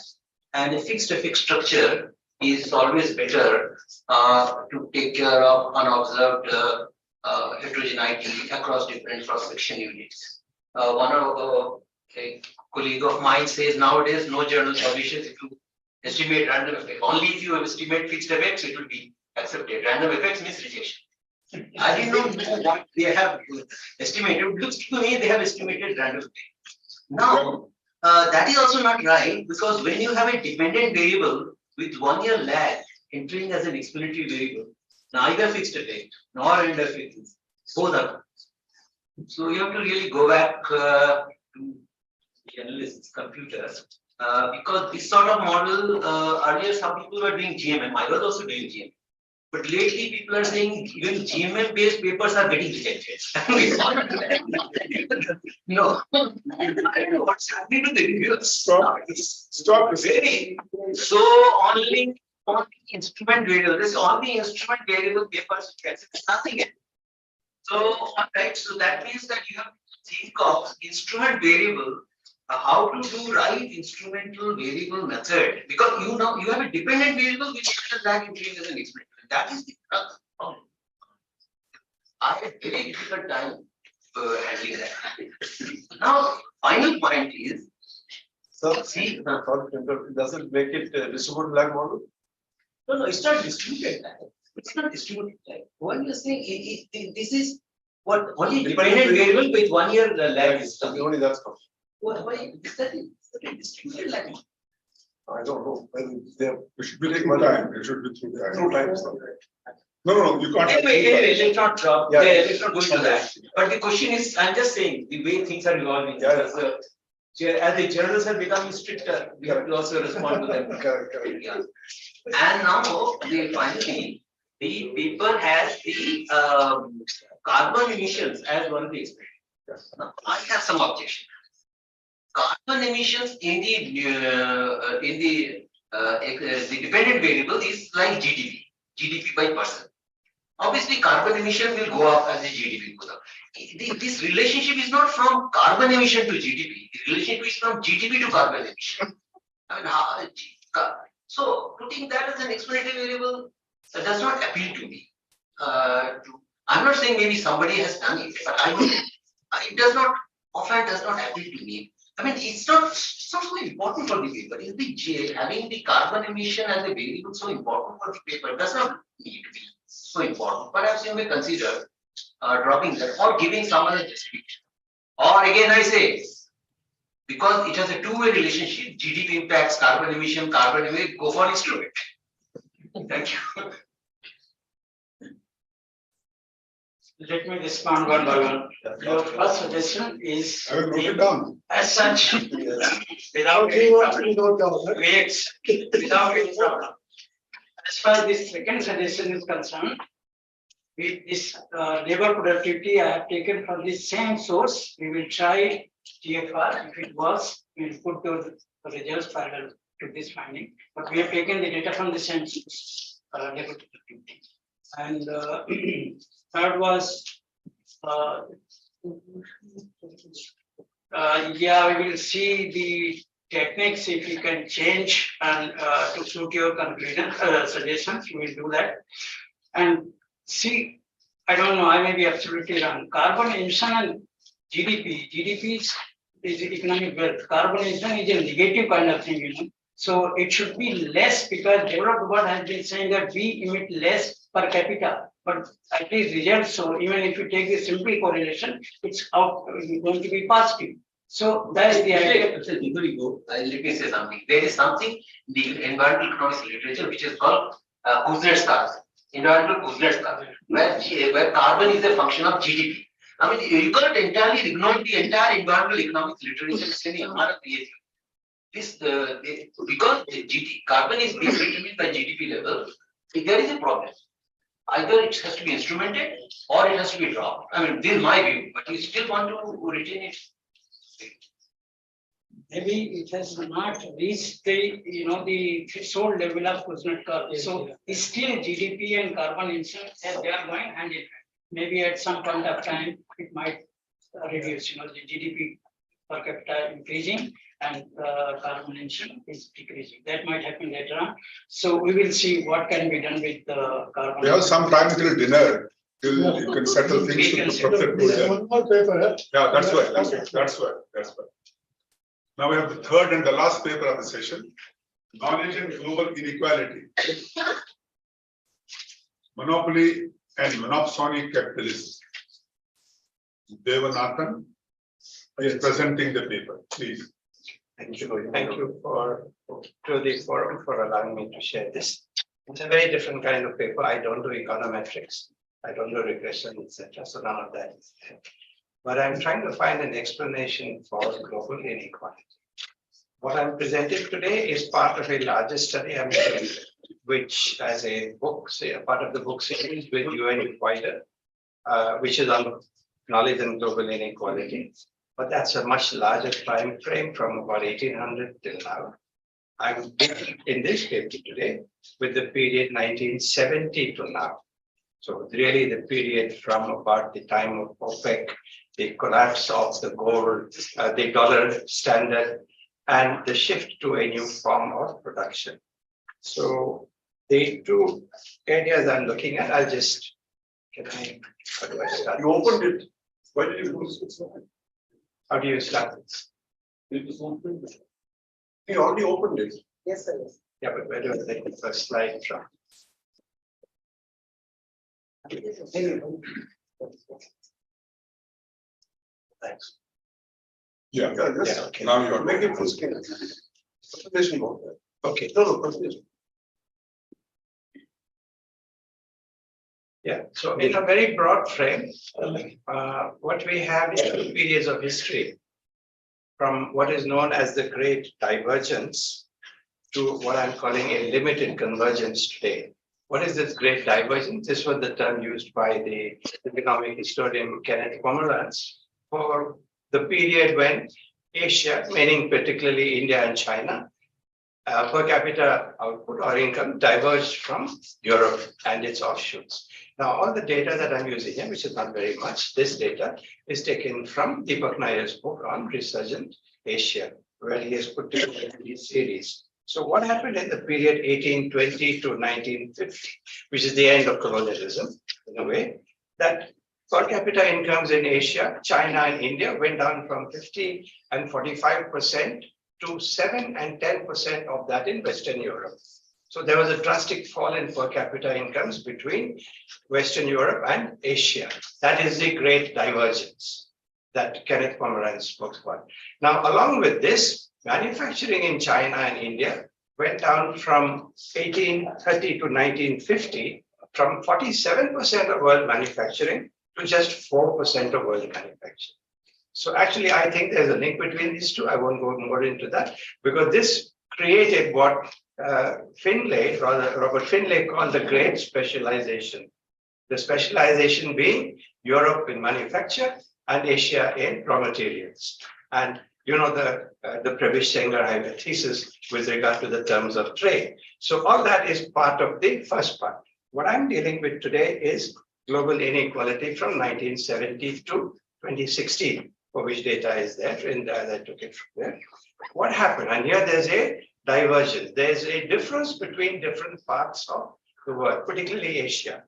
Speaker 8: and a fixed effect structure is always better to take care of unobserved heterogeneity across different cross-section units. One of a colleague of mine says nowadays no journal publishes if you estimate random effect. Only if you estimate fixed effects, it will be accepted. Random effects means rejection. I did not know what they have estimated. It looks to me they have estimated random effect. Now, that is also not right because when you have a dependent variable with 1 year lag entering as an explanatory variable, neither fixed effect nor random effect, both are. So you have to really go back to the analyst's computer because this sort of model, earlier some people were doing GMM, I was also doing GMM. But lately, people are saying even GMM-based papers are getting rejected. No, I don't know what's happening to the reviewers.
Speaker 2: Stop.
Speaker 8: Very, so only instrument variable, this only instrument variable papers, gets nothing else. So, alright, so that means that you have to think of instrument variable, how to do right instrumental variable method, because you know, you have a dependent variable which does that increase as an experiment. That is the problem. I had very difficult time handling that. Now, final point is,
Speaker 1: So,
Speaker 8: see,
Speaker 1: does it make it distributed lag model?
Speaker 8: no, it's not distributed type. It's not distributed type. What you're saying, this is what only dependent variable with 1 year lag is coming.
Speaker 1: Only that's.
Speaker 8: Why is that distributed lag?
Speaker 1: I don't know. Whether they're
Speaker 2: It should be through time, it should be through
Speaker 1: two
Speaker 2: time.
Speaker 1: times.
Speaker 2: No, you can't. have
Speaker 8: Anyway,
Speaker 2: two
Speaker 8: let's not drop,
Speaker 1: Yeah.
Speaker 8: let's not go into that. But the question is, I'm just saying, the way things are evolving.
Speaker 1: Yeah.
Speaker 8: Because, as the journals are becoming stricter, we have to also respond to them.
Speaker 1: Correct.
Speaker 8: Yeah. And now, finally, the paper has the carbon emissions as one of the experiments. Now, I have some objection. Carbon emissions in the dependent variable is like GDP by person. Obviously, carbon emission will go up as the GDP goes up. This relationship is not from carbon emission to GDP. The relationship is from GDP to carbon emission. I mean, so putting that as an explanatory variable does not appeal to me. I'm not saying maybe somebody has done it, but it does not appeal to me. I mean, it's not so important for the paper. Is the having the carbon emission as a variable so important for the paper? It does not need to be so important. Perhaps you may consider dropping that or giving some other justification. Or again, I say, because it has a two-way relationship, GDP impacts carbon emission, go for instrument. Thank you.
Speaker 3: Let me respond one by one. Your first suggestion is
Speaker 2: I will note it down.
Speaker 3: as such, without
Speaker 1: Okay,
Speaker 3: any
Speaker 1: what
Speaker 3: problem.
Speaker 1: we don't know, right?
Speaker 3: We without any problem. As far as this second suggestion is concerned, with this labor productivity I have taken from the same source, we will try TFR. If it works, we will put those results parallel to this finding. But we have taken the data from the same source, labor productivity. And third was, yeah, we will see the techniques if you can change and to suit your conclusion, suggestions, we will do that. And see, I don't know, I may be absolutely wrong. Carbon emission and GDP is economic wealth. Carbon emission is a negative kind of thing, you know. So it should be less because developed world has been saying that we emit less per capita, but at least results. So even if you take the simple correlation, it's going to be positive. So that's the idea.
Speaker 8: Before you go, let me say something. There is something in the environmental economics literature which is called Kuznets curve, environmental Kuznets curve, where carbon is a function of GDP. I mean, you can't entirely ignore the entire environmental economics literature. This because carbon is being determined by GDP level, there is a problem. Either it has to be instrumented or it has to be dropped. I mean, this is my view, but you still want to retain it.
Speaker 3: Maybe it has not reached the, the threshold level of Kuznets curve. So it's still GDP and carbon emissions, they are going hand in hand. Maybe at some point of time, it might reduce, the GDP per capita increasing and carbon emission is decreasing. That might happen later on. So we will see what can be done with the carbon.
Speaker 2: We have some time till dinner, till you can settle things
Speaker 3: We
Speaker 2: with
Speaker 3: can
Speaker 2: the
Speaker 3: settle.
Speaker 2: Professor.
Speaker 1: One more paper, huh?
Speaker 2: Yeah, that's why. Now we have the third and the last paper of the session, knowledge and global inequality. Monopoly and monopsonic capitalism. Devanathan is presenting the paper, please.
Speaker 9: Thank you to the forum for allowing me to share this. It's a very different kind of paper. I don't do econometrics. I don't do regression, etc. So none of that is there. But I'm trying to find an explanation for global inequality. What I'm presenting today is part of a larger study I'm doing which as a book, say a part of the book series with UN Wider, which is on knowledge and global inequality. But that's a much larger time frame from about 1800 till now. I'm in this paper today with the period 1970 to now. So really the period from about the time of OPEC, the collapse of the gold, the dollar standard, and the shift to a new form of production. So the two areas I'm looking at, I'll just, how do I start?
Speaker 7: You opened it. Why did you close it?
Speaker 9: How do you start this?
Speaker 7: It was opened. He already opened it.
Speaker 6: Yes, sir. Yes.
Speaker 9: Yeah, but where do I take the first slide from? Thanks.
Speaker 2: Yeah.
Speaker 7: Yes.
Speaker 9: Yeah, okay.
Speaker 2: Now you are.
Speaker 7: Make it full screen. Presentation mode.
Speaker 9: Okay,
Speaker 7: No, presentation.
Speaker 9: yeah, so in a very broad frame, what we have is two periods of history from what is known as the Great Divergence to what I'm calling a limited convergence today. What is this Great Divergence? This was the term used by the economic historian Kenneth Pomeranz for the period when Asia, meaning particularly India and China, per capita output or income diverged from Europe and its offshoots. Now, all the data that I'm using here, which is not very much, this data is taken from Deepak Nair's book on Resurgent Asia, where he has put together these series. So what happened in the period 1820 to 1950, which is the end of colonialism, in a way, that per capita incomes in Asia, China and India went down from 50 and 45% to 7 and 10% of that in Western Europe. So there was a drastic fall in per capita incomes between Western Europe and Asia. That is the Great Divergence that Kenneth Pomeranz spoke about. Now, along with this, manufacturing in China and India went down from 1830 to 1950 from 47% of world manufacturing to just 4% of world manufacturing. So actually, I think there's a link between these two. I won't go more into that because this created what Robert Finlay called the Great Specialization. The specialization being Europe in manufacture and Asia in raw materials. And you know the Prebisch-Sanger hypothesis with regard to the terms of trade. So all that is part of the first part. What I'm dealing with today is global inequality from 1970 to 2016, for which data is there, and I took it from there. What happened? And here there's a divergence. There's a difference between different parts of the world, particularly Asia.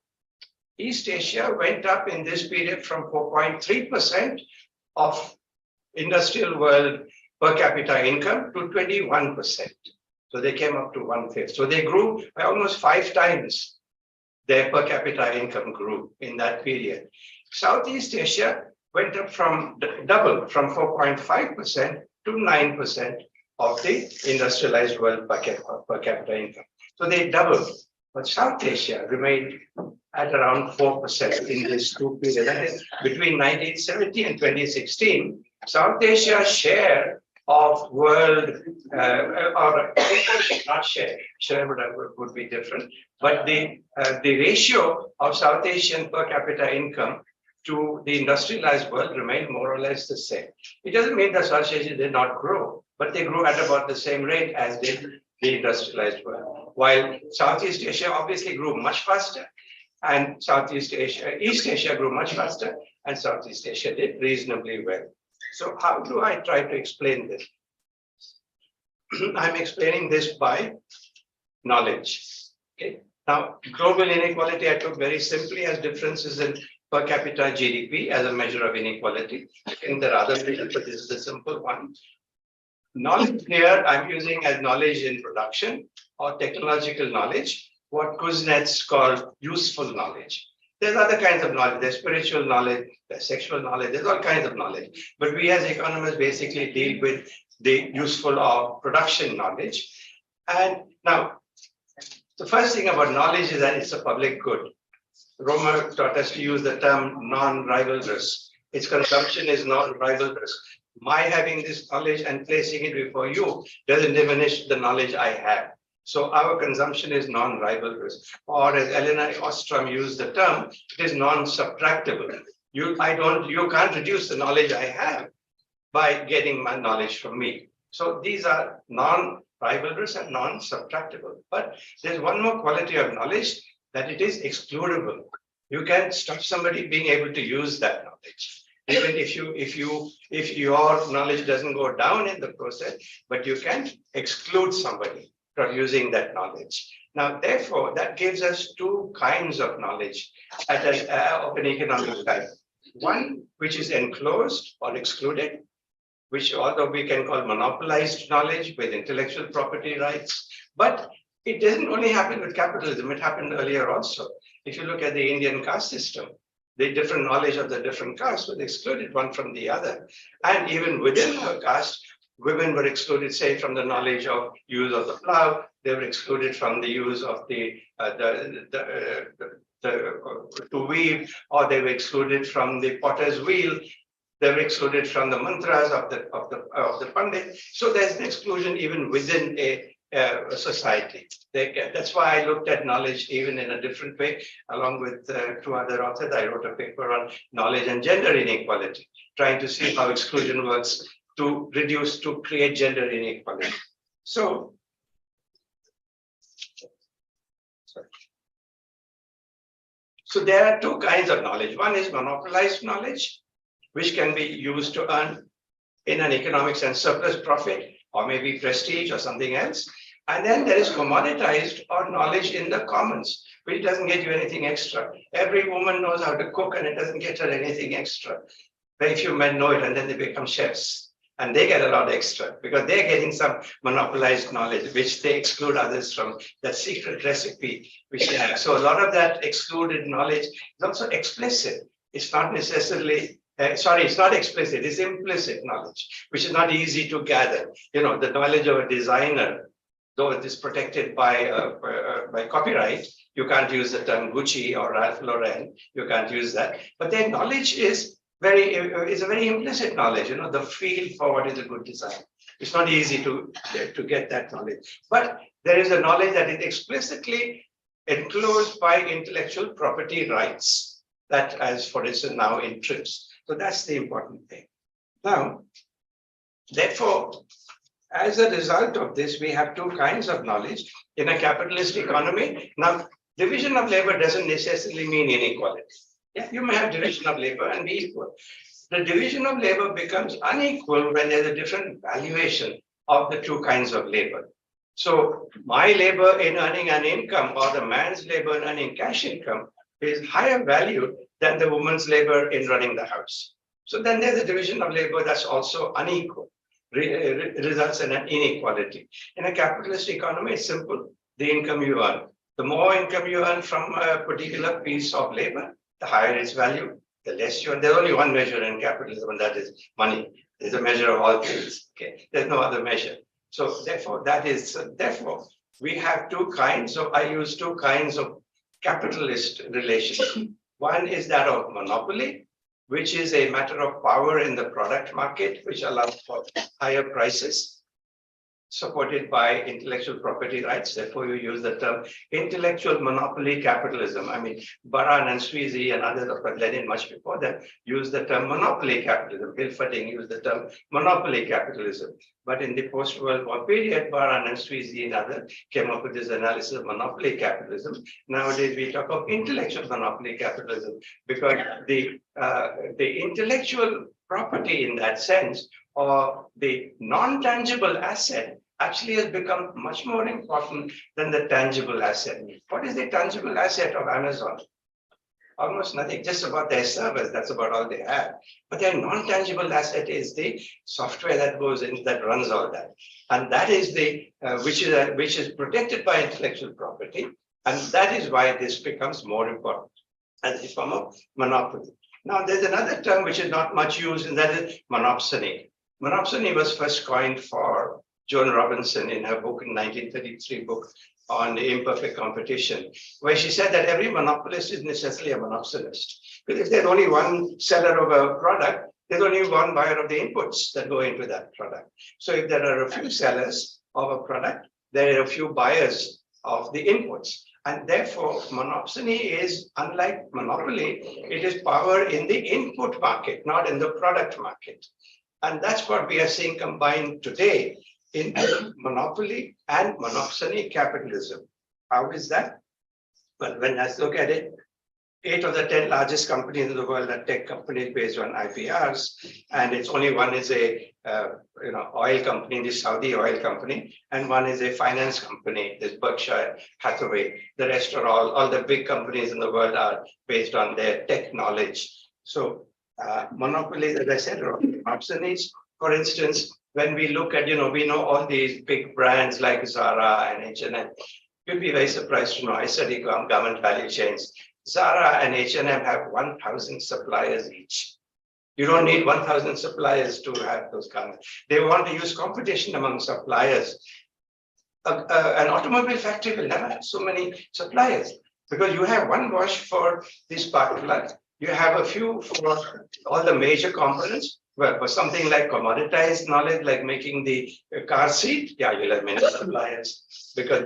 Speaker 9: East Asia went up in this period from 4.3% of industrial world per capita income to 21%. So they came up to 1/5. So they grew by almost 5 times their per capita income grew in that period. Southeast Asia went up from double from 4.5% to 9% of the industrialized world per capita income. So they doubled. But South Asia remained at around 4% in this 2 periods. That is between 1970 and 2016. South Asia's share of world, or not share would be different, but the ratio of South Asian per capita income to the industrialized world remained more or less the same. It doesn't mean that South Asia did not grow, but they grew at about the same rate as did the industrialized world. While Southeast Asia obviously grew much faster, and East Asia grew much faster, and Southeast Asia did reasonably well. So how do I try to explain this? I'm explaining this by knowledge. Okay. Now, global inequality I took very simply as differences in per capita GDP as a measure of inequality. I think there are other measures, but this is the simple one. Knowledge here I'm using as knowledge in production or technological knowledge, what Kuznets called useful knowledge. There's other kinds of knowledge, there's spiritual knowledge, there's sexual knowledge, there's all kinds of knowledge. But we as economists basically deal with the useful or production knowledge. And now, the first thing about knowledge is that it's a public good. Roma taught us to use the term non-rivalrous. Its consumption is non-rivalrous. My having this knowledge and placing it before you doesn't diminish the knowledge I have. So our consumption is non-rivalrous, or as Elena Ostrom used the term, it is non-subtractable. You can't reduce the knowledge I have by getting my knowledge from me. So these are non-rivalrous and non-subtractable. But there's one more quality of knowledge, that it is excludable. You can stop somebody being able to use that knowledge. Even if your knowledge doesn't go down in the process, but you can exclude somebody from using that knowledge. Now, therefore, that gives us two kinds of knowledge of an economic type. One, which is enclosed or excluded, which although we can call monopolized knowledge with intellectual property rights, but it doesn't only happen with capitalism, it happened earlier also. If you look at the Indian caste system, the different knowledge of the different castes was excluded one from the other. And even within her caste, women were excluded, say, from the knowledge of use of the plow, they were excluded from the use of to weave, or they were excluded from the potter's wheel. They were excluded from the mantras of the pandit. So there's an exclusion even within a society. That's why I looked at knowledge even in a different way. Along with two other authors, I wrote a paper on knowledge and gender inequality, trying to see how exclusion works to create gender inequality. So there are two kinds of knowledge. One is monopolized knowledge, which can be used to earn, in an economic sense, surplus profit, or maybe prestige or something else. And then there is commoditized or knowledge in the commons, which doesn't get you anything extra. Every woman knows how to cook and it doesn't get her anything extra. Very few men know it and then they become chefs. And they get a lot extra because they're getting some monopolized knowledge, which they exclude others from, that secret recipe which they have. So a lot of that excluded knowledge is also explicit. It's not necessarily it's not explicit, it's implicit knowledge, which is not easy to gather. You know, the knowledge of a designer, though it is protected by copyright, you can't use the term Gucci or Ralph Lauren, you can't use that. But their knowledge is a very implicit knowledge, you know, the feel for what is a good design. It's not easy to get that knowledge. But there is a knowledge that is explicitly enclosed by intellectual property rights, that as for instance now in TRIPS. So that's the important thing. Now, therefore, as a result of this, we have two kinds of knowledge in a capitalist economy. Now, division of labor doesn't necessarily mean inequality. Yeah, you may have division of labor and be equal. The division of labor becomes unequal when there's a different valuation of the two kinds of labor. So my labor in earning an income or the man's labor in earning cash income is higher value than the woman's labor in running the house. So then there's a division of labor that's also unequal, results in an inequality. In a capitalist economy, it's simple, the income you earn. The more income you earn from a particular piece of labor, the higher its value, the less you earn. There's only one measure in capitalism, and that is money. There's a measure of all things. Okay, there's no other measure. So therefore, we have two kinds of, I use two kinds of capitalist relations. One is that of monopoly, which is a matter of power in the product market, which allows for higher prices, supported by intellectual property rights. Therefore, you use the term intellectual monopoly capitalism. I mean, Baran and Sweezy and others, of course, Lenin much before that, used the term monopoly capitalism. Hilferding used the term monopoly capitalism. But in the post-World War period, Baran and Sweezy and others came up with this analysis of monopoly capitalism. Nowadays, we talk of intellectual monopoly capitalism because the intellectual property in that sense, or the non-tangible asset, actually has become much more important than the tangible asset. What is the tangible asset of Amazon? Almost nothing, just about their servers, that's about all they have. But their non-tangible asset is the software that goes in, that runs all that. And that is the, which is protected by intellectual property. And that is why this becomes more important as a form of monopoly. Now, there's another term which is not much used, and that is monopsony. Monopsony was first coined for Joan Robinson in her book in 1933 book on the imperfect competition, where she said that every monopolist is necessarily a monopsonist. Because if there's only one seller of a product, there's only one buyer of the inputs that go into that product. So if there are a few sellers of a product, there are a few buyers of the inputs. And therefore, monopsony is unlike monopoly, it is power in the input market, not in the product market. And that's what we are seeing combined today in monopoly and monopsony capitalism. How is that? Well, when I look at it, 8 of the 10 largest companies in the world are tech companies based on IPRs, and it's only one is a oil company, the Saudi oil company, and one is a finance company, this Berkshire Hathaway. The rest are all the big companies in the world are based on their tech knowledge. So monopolies, as I said, are monopsonies. For instance, when we look at, we know all these big brands like Zara and H&M. You'll be very surprised to know, I study government value chains. Zara and H&M have 1,000 suppliers each. You don't need 1,000 suppliers to have those garments. They want to use competition among suppliers. An automobile factory will never have so many suppliers because you have one wash for this spark plug. You have a few for all the major components. Well, for something like commoditized knowledge, like making the car seat, yeah, you'll have many suppliers because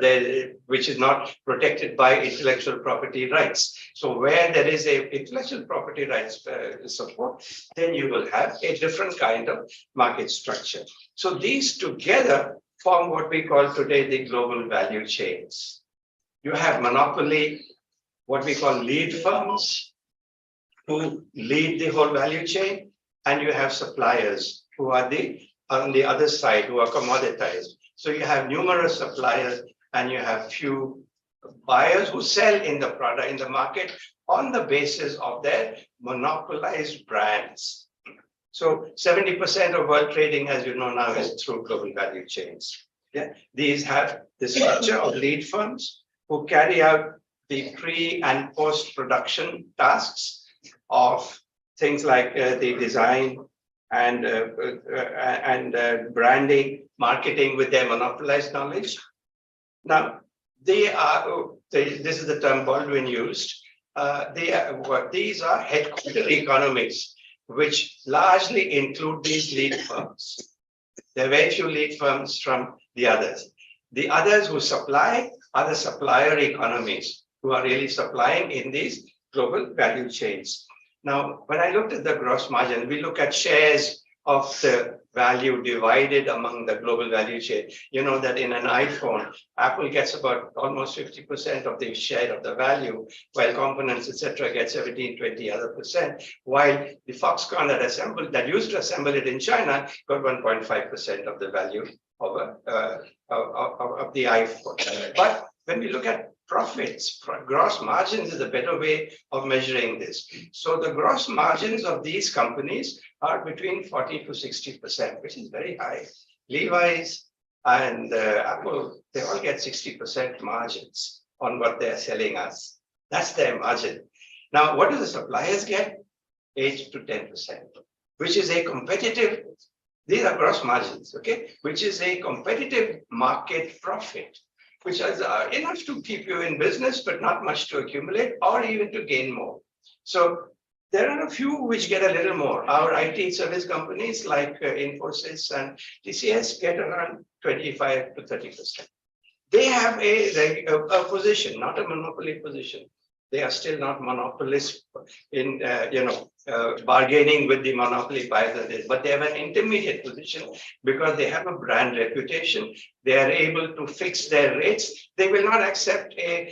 Speaker 9: which is not protected by intellectual property rights. So where there is a intellectual property rights support, then you will have a different kind of market structure. So these together form what we call today the global value chains. You have monopoly, what we call lead firms, who lead the whole value chain. And you have suppliers who are on the other side, who are commoditized. So you have numerous suppliers and you have few buyers who sell in the product, in the market on the basis of their monopolized brands. So 70% of world trading, as you know now, is through global value chains. Yeah, these have the structure of lead firms who carry out the pre and post-production tasks of things like the design and branding, marketing with their monopolized knowledge. Now, this is the term Baldwin used. These are headquarter economies, which largely include these lead firms. There are very few lead firms from the others. The others who supply are the supplier economies who are really supplying in these global value chains. Now, when I looked at the gross margin, we look at shares of the value divided among the global value chain. You know that in an iPhone, Apple gets about almost 50% of the share of the value, while components, etc., get 17, 20 other percent, while the Foxconn that used to assemble it in China got 1.5% of the value of the iPhone. But when we look at profits, gross margins is a better way of measuring this. So the gross margins of these companies are between 40 to 60%, which is very high. Levi's and Apple, they all get 60% margins on what they're selling us. That's their margin. Now, what do the suppliers get? 8 to 10%, which is a competitive, these are gross margins, okay? Which is a competitive market profit, which is enough to keep you in business, but not much to accumulate or even to gain more. So there are a few which get a little more. Our IT service companies like Infosys and TCS get around 25 to 30%. They have a position, not a monopoly position. They are still not monopolists in bargaining with the monopoly buyers, but they have an intermediate position because they have a brand reputation. They are able to fix their rates. They will not accept a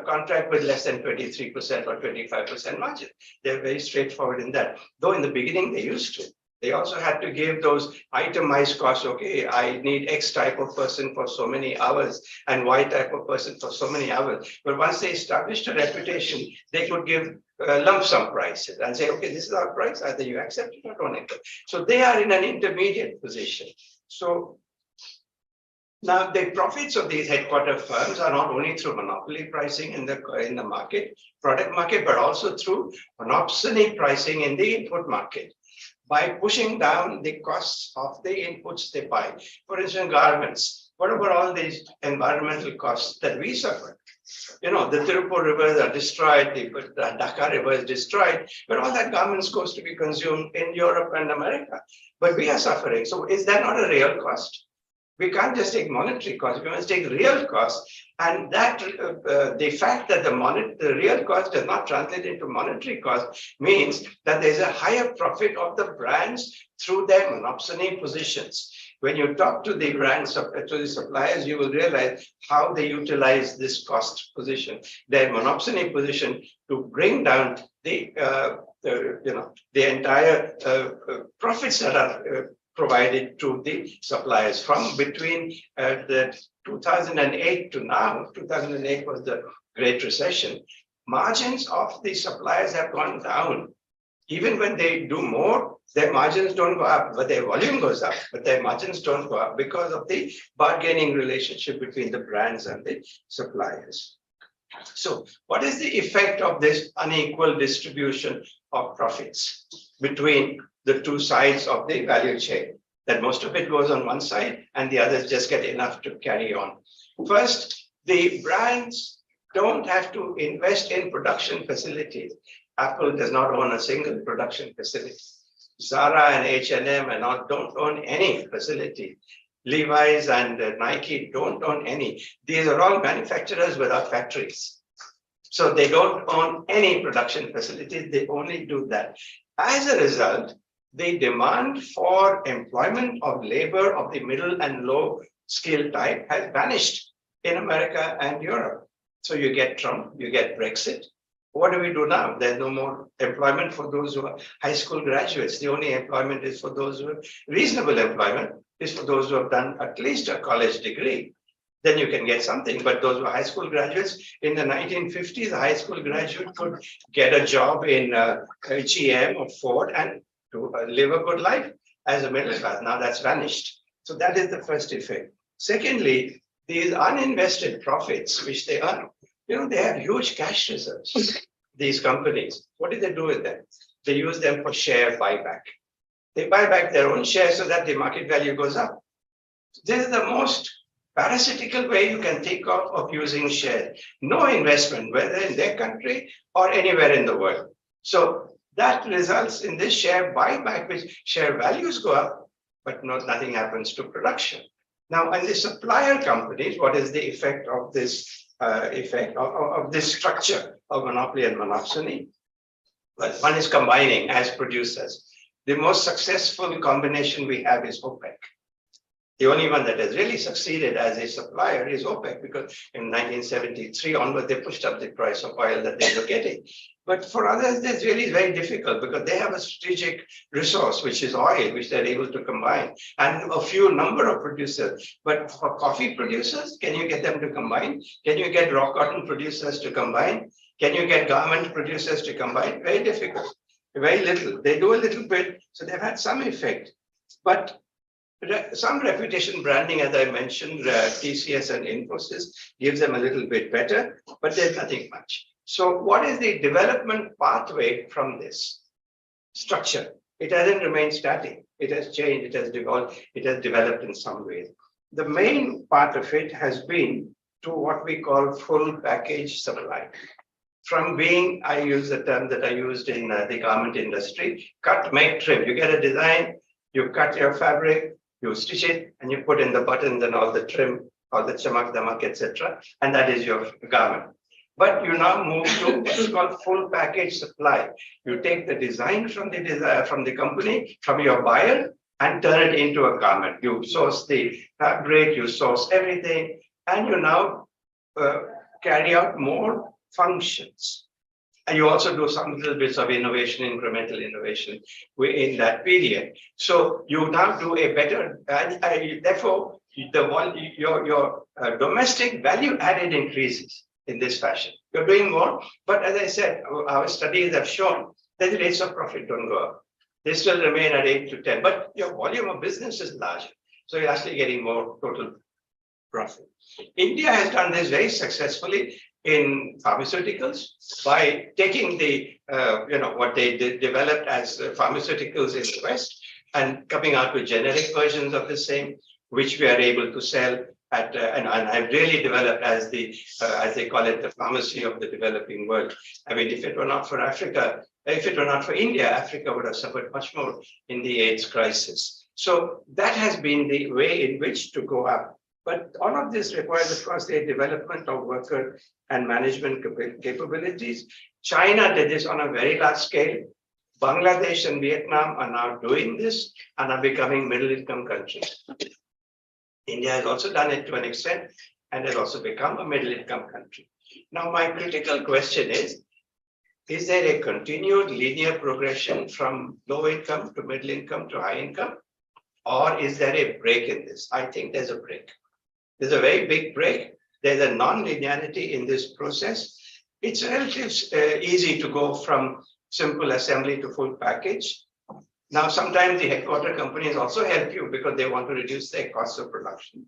Speaker 9: contract with less than 23% or 25% margin. They're very straightforward in that. Though in the beginning they used to. They also had to give those itemized costs. Okay, I need X type of person for so many hours and Y type of person for so many hours. But once they established a reputation, they could give lump sum prices and say, okay, this is our price, either you accept it or don't accept. So they are in an intermediate position. So now the profits of these headquarter firms are not only through monopoly pricing in the market, product market, but also through monopsony pricing in the input market, by pushing down the costs of the inputs they buy. For instance, garments. What about all these environmental costs that we suffer? You know, the Tirupur rivers are destroyed, the Dhaka river is destroyed, but all that garments goes to be consumed in Europe and America. But we are suffering. So is that not a real cost? We can't just take monetary cost, we must take real cost. And that the fact that the real cost does not translate into monetary cost means that there's a higher profit of the brands through their monopsony positions. When you talk to the brands, to the suppliers, you will realize how they utilize this cost position, their monopsony position, to bring down the entire profits that are provided to the suppliers from between the 2008 to now. 2008 was the Great Recession. Margins of the suppliers have gone down. Even when they do more, their margins don't go up, but their volume goes up, but their margins don't go up because of the bargaining relationship between the brands and the suppliers. So what is the effect of this unequal distribution of profits between the two sides of the value chain? That most of it goes on one side and the others just get enough to carry on. First, the brands don't have to invest in production facilities. Apple does not own a single production facility. Zara and H&M and all don't own any facility. Levi's and Nike don't own any. These are all manufacturers without factories. So they don't own any production facilities, they only do that. As a result, the demand for employment of labor of the middle and low skill type has vanished in America and Europe. So you get Trump, you get Brexit. What do we do now? There's no more employment for those who are high school graduates. The only employment is for those who have reasonable employment is for those who have done at least a college degree. Then you can get something. But those who are high school graduates, in the 1950s, a high school graduate could get a job in GM or Ford and to live a good life as a middle class. Now that's vanished. So that is the first effect. Secondly, these uninvested profits which they earn, they have huge cash reserves, these companies. What do they do with them? They use them for share buyback. They buy back their own shares so that the market value goes up. This is the most parasitical way you can think of using shares. No investment, whether in their country or anywhere in the world. So that results in this share buyback, which share values go up, but nothing happens to production. Now, in the supplier companies, what is the effect of this of this structure of monopoly and monopsony? Well, one is combining as producers. The most successful combination we have is OPEC. The only one that has really succeeded as a supplier is OPEC, because in 1973 onward, they pushed up the price of oil that they were getting. But for others, that's really very difficult because they have a strategic resource, which is oil, which they're able to combine, and a few number of producers. But for coffee producers, can you get them to combine? Can you get raw cotton producers to combine? Can you get garment producers to combine? Very difficult, very little. They do a little bit, so they've had some effect. But some reputation branding, as I mentioned, TCS and Infosys gives them a little bit better, but there's nothing much. So what is the development pathway from this structure? It hasn't remained static. It has changed, it has evolved, it has developed in some ways. The main part of it has been to what we call full package supply. From being, I use the term that I used in the garment industry, cut, make, trim. You get a design, you cut your fabric, you stitch it, and you put in the buttons and all the trim, all the chamak, damak, etc. And that is your garment. But you now move to what's called full package supply. You take the design from the company, from your buyer, and turn it into a garment. You source the fabric, you source everything, and you now carry out more functions. And you also do some little bits of innovation, incremental innovation in that period. So you now do a better, therefore, your domestic value added increases in this fashion. You're doing more, but as I said, our studies have shown that the rates of profit don't go up. They still remain at 8 to 10, but your volume of business is larger. So you're actually getting more total profit. India has done this very successfully in pharmaceuticals by taking the, what they developed as pharmaceuticals in the West and coming out with generic versions of the same, which we are able to sell at, and have really developed as as they call it, the pharmacy of the developing world. I mean, if it were not for Africa, if it were not for India, Africa would have suffered much more in the AIDS crisis. So that has been the way in which to go up. But all of this requires, of course, the development of worker and management capabilities. China did this on a very large scale. Bangladesh and Vietnam are now doing this and are becoming middle-income countries. India has also done it to an extent and has also become a middle-income country. Now, my critical question is there a continued linear progression from low income to middle income to high income? Or is there a break in this? I think there's a break. There's a very big break. There's a non-linearity in this process. It's relatively easy to go from simple assembly to full package. Now, sometimes the headquarter companies also help you because they want to reduce their costs of production.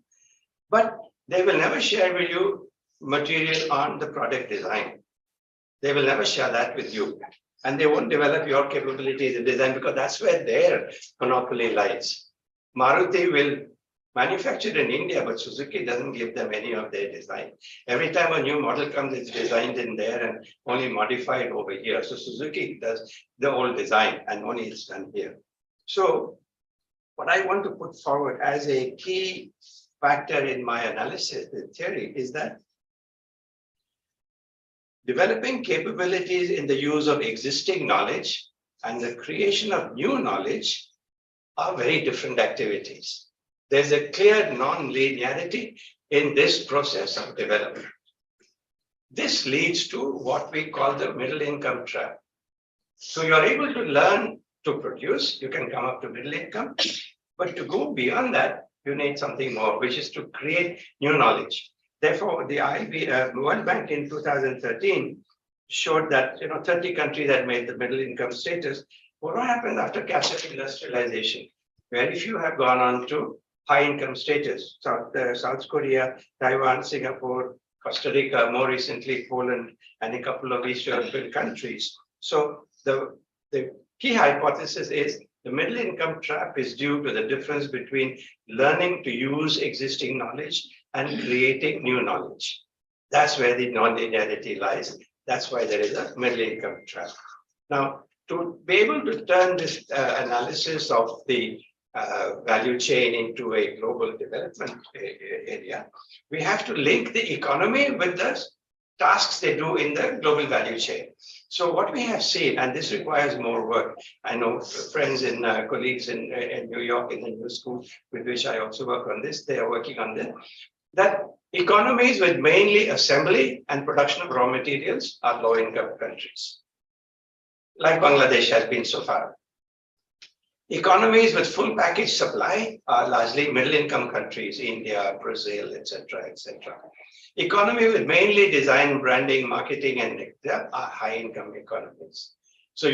Speaker 9: But they will never share with you material on the product design. They will never share that with you. And they won't develop your capabilities in design because that's where their monopoly lies. Maruti will manufacture in India, but Suzuki doesn't give them any of their design. Every time a new model comes, it's designed in there and only modified over here. So Suzuki does the old design and only it's done here. So what I want to put forward as a key factor in my analysis, the theory, is that developing capabilities in the use of existing knowledge and the creation of new knowledge are very different activities. There's a clear non-linearity in this process of development. This leads to what we call the middle income trap. So you're able to learn to produce, you can come up to middle income, but to go beyond that, you need something more, which is to create new knowledge. Therefore, the World Bank in 2013 showed that 30 countries had made the middle income status. What happened after capturing industrialization? Very few have gone on to high income status. South Korea, Taiwan, Singapore, Costa Rica, more recently Poland, and a couple of East European countries. So the key hypothesis is the middle income trap is due to the difference between learning to use existing knowledge and creating new knowledge. That's where the non-linearity lies. That's why there is a middle income trap. Now, to be able to turn this analysis of the value chain into a global development area, we have to link the economy with the tasks they do in the global value chain. So what we have seen, and this requires more work, I know friends and colleagues in New York in the New School with which I also work on this, they are working on this, that economies with mainly assembly and production of raw materials are low income countries, like Bangladesh has been so far. Economies with full package supply are largely middle income countries, India, Brazil, etc., etc. Economy with mainly design, branding, marketing, and are high income economies. So if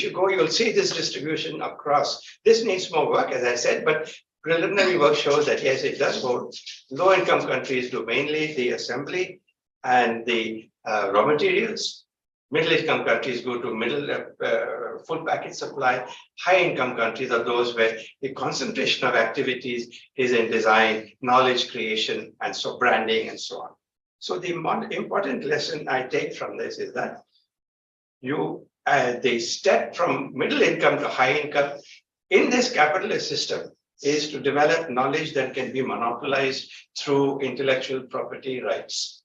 Speaker 9: you go, you'll see this distribution across. This needs more work, as I said, but preliminary work shows that yes, it does hold. Low income countries do mainly the assembly and the raw materials. Middle income countries go to full package supply. High income countries are those where the concentration of activities is in design, knowledge creation, and so branding and so on. So the important lesson I take from this is that the step from middle income to high income in this capitalist system is to develop knowledge that can be monopolized through intellectual property rights.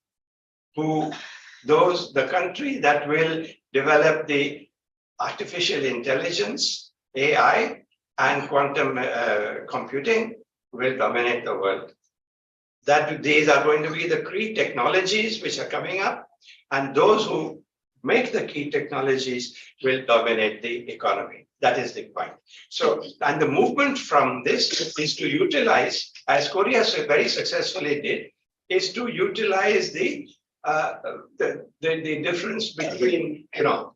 Speaker 9: The country that will develop the artificial intelligence, AI, and quantum computing will dominate the world. These are going to be the key technologies which are coming up, and those who make the key technologies will dominate the economy. That is the point. So, and the movement from this is to utilize, as Korea very successfully did, is to utilize the difference between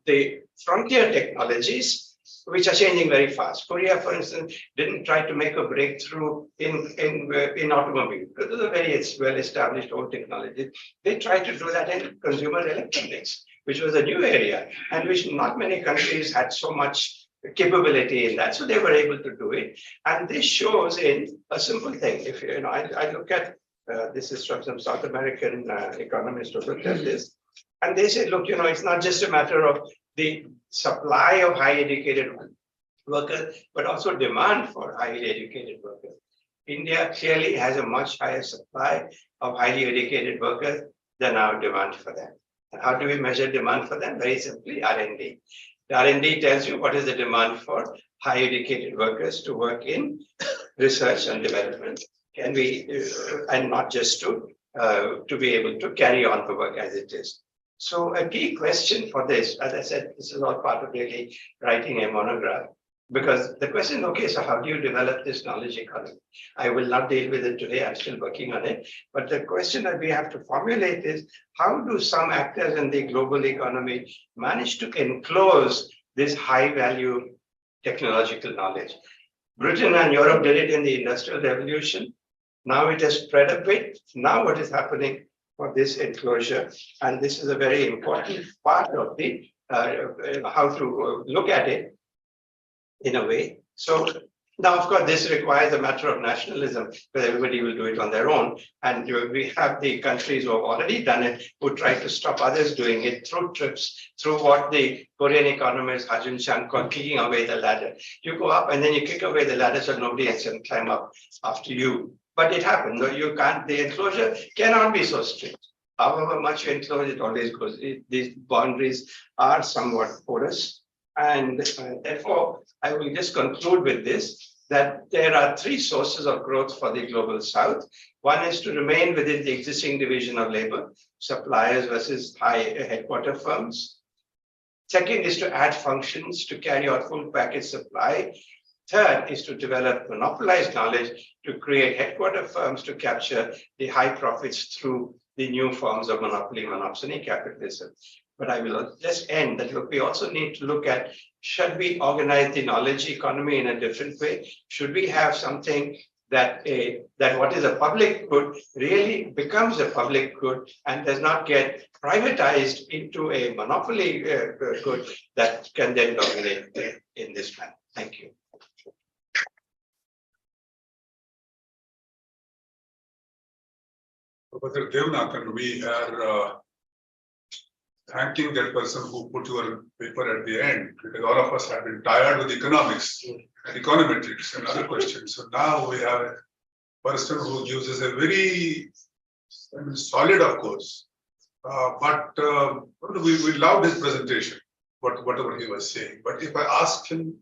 Speaker 9: the frontier technologies, which are changing very fast. Korea, for instance, didn't try to make a breakthrough in automobile because it's a very well-established old technology. They tried to do that in consumer electronics, which was a new area, and which not many countries had so much capability in that. So they were able to do it. And this shows in a simple thing. If I look at this is from some South American economists who looked at this, and they said, look, it's not just a matter of the supply of high educated workers, but also demand for highly educated workers. India clearly has a much higher supply of highly educated workers than our demand for them. And how do we measure demand for them? Very simply, R&D. The R&D tells you what is the demand for high educated workers to work in research and development. Can we, and not just to be able to carry on the work as it is. So a key question for this, as I said, this is all part of really writing a monograph. Because the question, okay, so how do you develop this knowledge economy? I will not deal with it today, I'm still working on it. But the question that we have to formulate is, how do some actors in the global economy manage to enclose this high value technological knowledge? Britain and Europe did it in the Industrial Revolution. Now it has spread a bit. Now what is happening for this enclosure? And this is a very important part of the how to look at it in a way. So now, of course, this requires a matter of nationalism, where everybody will do it on their own. And we have the countries who have already done it, who try to stop others doing it through TRIPS, through what the Korean economist Hajun Chang called kicking away the ladder. You go up and then you kick away the ladder so nobody else can climb up after you. But it happens, though you can't, the enclosure cannot be so strict. However much you enclose, it always goes. These boundaries are somewhat porous. And therefore, I will just conclude with this, that there are three sources of growth for the global south. One is to remain within the existing division of labor, suppliers versus high headquarter firms. Second is to add functions to carry out full package supply. Third is to develop monopolized knowledge to create headquarter firms to capture the high profits through the new forms of monopoly, monopsony capitalism. But I will just end that, look, we also need to look at, should we organize the knowledge economy in a different way? Should we have something that what is a public good really becomes a public good and does not get privatized into a monopoly good that can then dominate in this manner? Thank you.
Speaker 2: Professor Devanathan, we are thanking that person who put your paper at the end, because all of us have been tired with economics and econometrics and other questions. So now we have a person who uses a very solid, of course, but we loved his presentation, whatever he was saying. But if I ask him,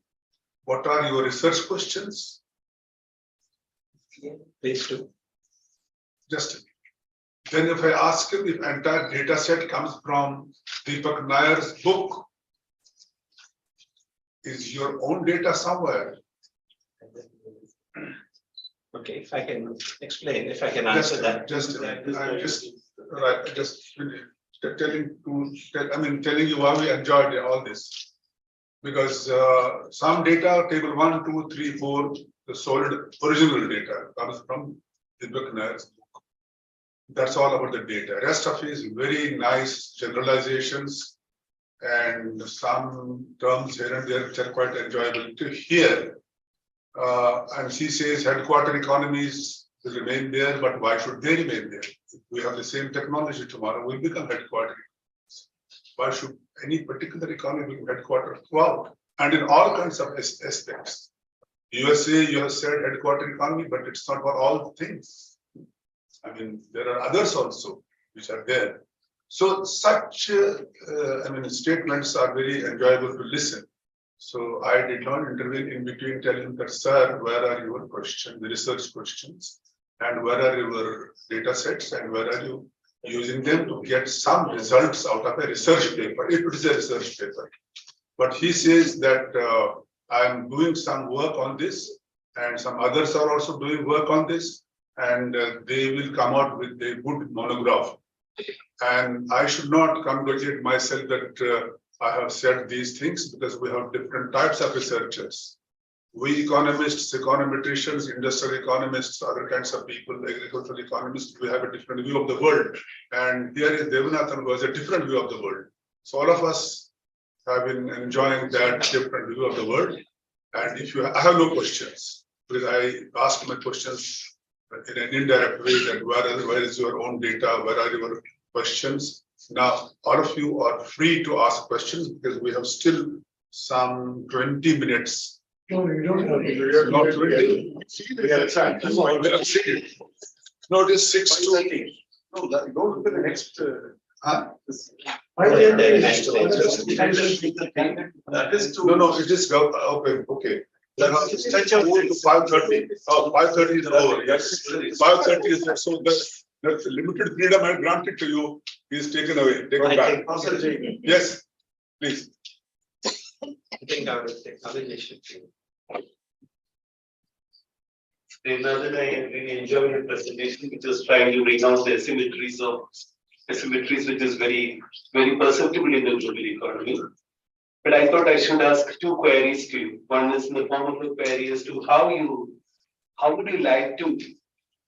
Speaker 2: what are your research questions?
Speaker 9: Please do.
Speaker 2: Just a minute. Then if I ask him if entire data set comes from Deepak Nair's book, is your own data somewhere?
Speaker 9: Okay, if I can explain, if I can answer that.
Speaker 2: Telling you why we enjoyed all this. Because some data, table 1, 2, 3, 4, the solid original data comes from Deepak Nair's book. That's all about the data. Rest of it is very nice generalizations and some terms here and there which are quite enjoyable to hear. And she says headquarter economies will remain there, but why should they remain there? If we have the same technology tomorrow, we'll become headquarter. Why should any particular economy be headquartered throughout? And in all kinds of aspects. USA, you have said headquarter economy, but it's not for all things. I mean, there are others also which are there. So such, statements are very enjoyable to listen. So I did not intervene in between telling that, sir, where are your questions, the research questions, and where are your data sets, and where are you using them to get some results out of a research paper, if it is a research paper. But he says that I'm doing some work on this, and some others are also doing work on this, and they will come out with a good monograph. And I should not congratulate myself that I have said these things, because we have different types of researchers. We economists, econometricians, industrial economists, other kinds of people, agricultural economists, we have a different view of the world. And here is Devanathan was a different view of the world. So all of us have been enjoying that different view of the world. And if you, I have no questions, because I asked my questions in an indirect way, that where is your own data, where are your questions? Now, all of you are free to ask questions, because we have still some 20 minutes
Speaker 1: No, you don't have. to.
Speaker 2: You are not ready. We are trying. No, it is 6 to. No, that, go to the next. Huh? That is true. No, it is, okay. Then stretch out to 5:30. Oh, 5:30 is over, yes. 5:30 is, so the limited freedom I granted to you is taken away, taken back. Yes, please.
Speaker 9: I think our technology should be.
Speaker 7: Another, I really enjoyed your presentation, which was trying to bring out the asymmetries, which is very, very perceptible in the global economy. But I thought I should ask two queries to you. One is in the form of a query as to how would you like to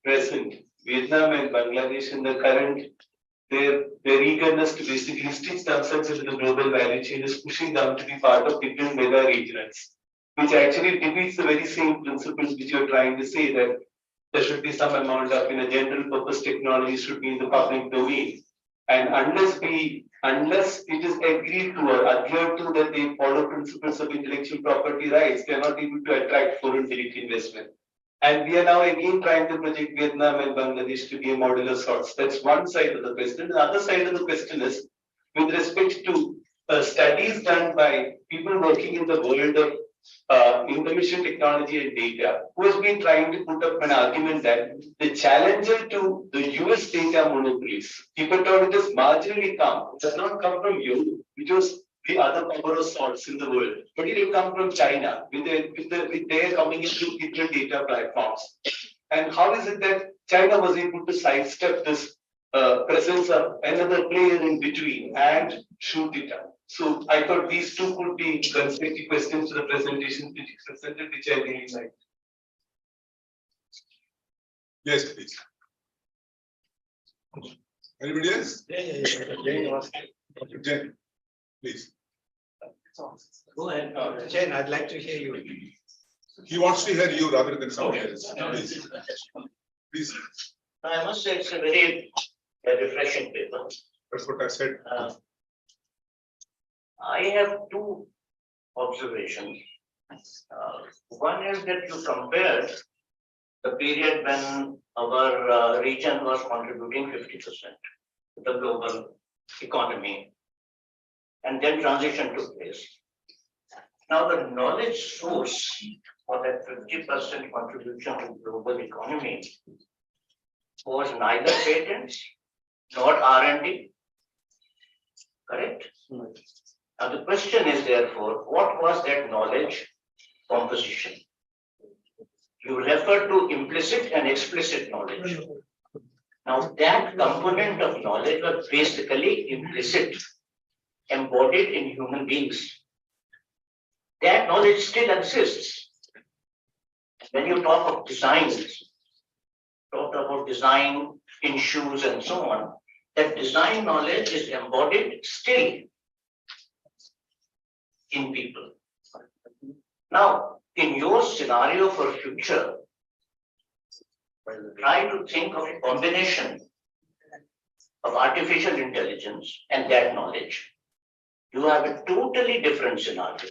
Speaker 7: present Vietnam and Bangladesh in the current, their eagerness to basically stitch themselves into the global value chain is pushing them to be part of different mega regions, which actually defeats the very same principles which you're trying to say, that there should be some amount of, general purpose technology should be in the public domain. And unless it is agreed to or adhered to that they follow principles of intellectual property rights, they are not able to attract foreign direct investment. And we are now again trying to project Vietnam and Bangladesh to be a model of sorts. That's one side of the question. The other side of the question is with respect to studies done by people working in the world of information technology and data, who has been trying to put up an argument that the challenger to the US data monopolies, if at all it has marginally come, does not come from you, which was the other power of sorts in the world, but it will come from China with their coming into different data platforms. And how is it that China was able to sidestep this presence of another player in between and shoot it out? So I thought these two could be constructive questions to the presentation which you presented, which I really liked.
Speaker 2: Yes, please. Anybody else? Jen, please.
Speaker 9: Go ahead, Jane, I'd like to hear you.
Speaker 2: He wants to hear you rather than somebody else. Please. Please.
Speaker 10: I must say it's a very refreshing paper.
Speaker 2: That's what I said.
Speaker 10: I have two observations. One is that you compared the period when our region was contributing 50% to the global economy, and then transition took place. Now the knowledge source for that 50% contribution to global economy was neither patents nor R&D. Correct? Now the question is therefore, what was that knowledge composition? You refer to implicit and explicit knowledge. Now that component of knowledge was basically implicit, embodied in human beings. That knowledge still exists. When you talk of designs, talk about design in shoes and so on, that design knowledge is embodied still in people. Now, in your scenario for future, try to think of a combination of artificial intelligence and that knowledge. You have a totally different scenario.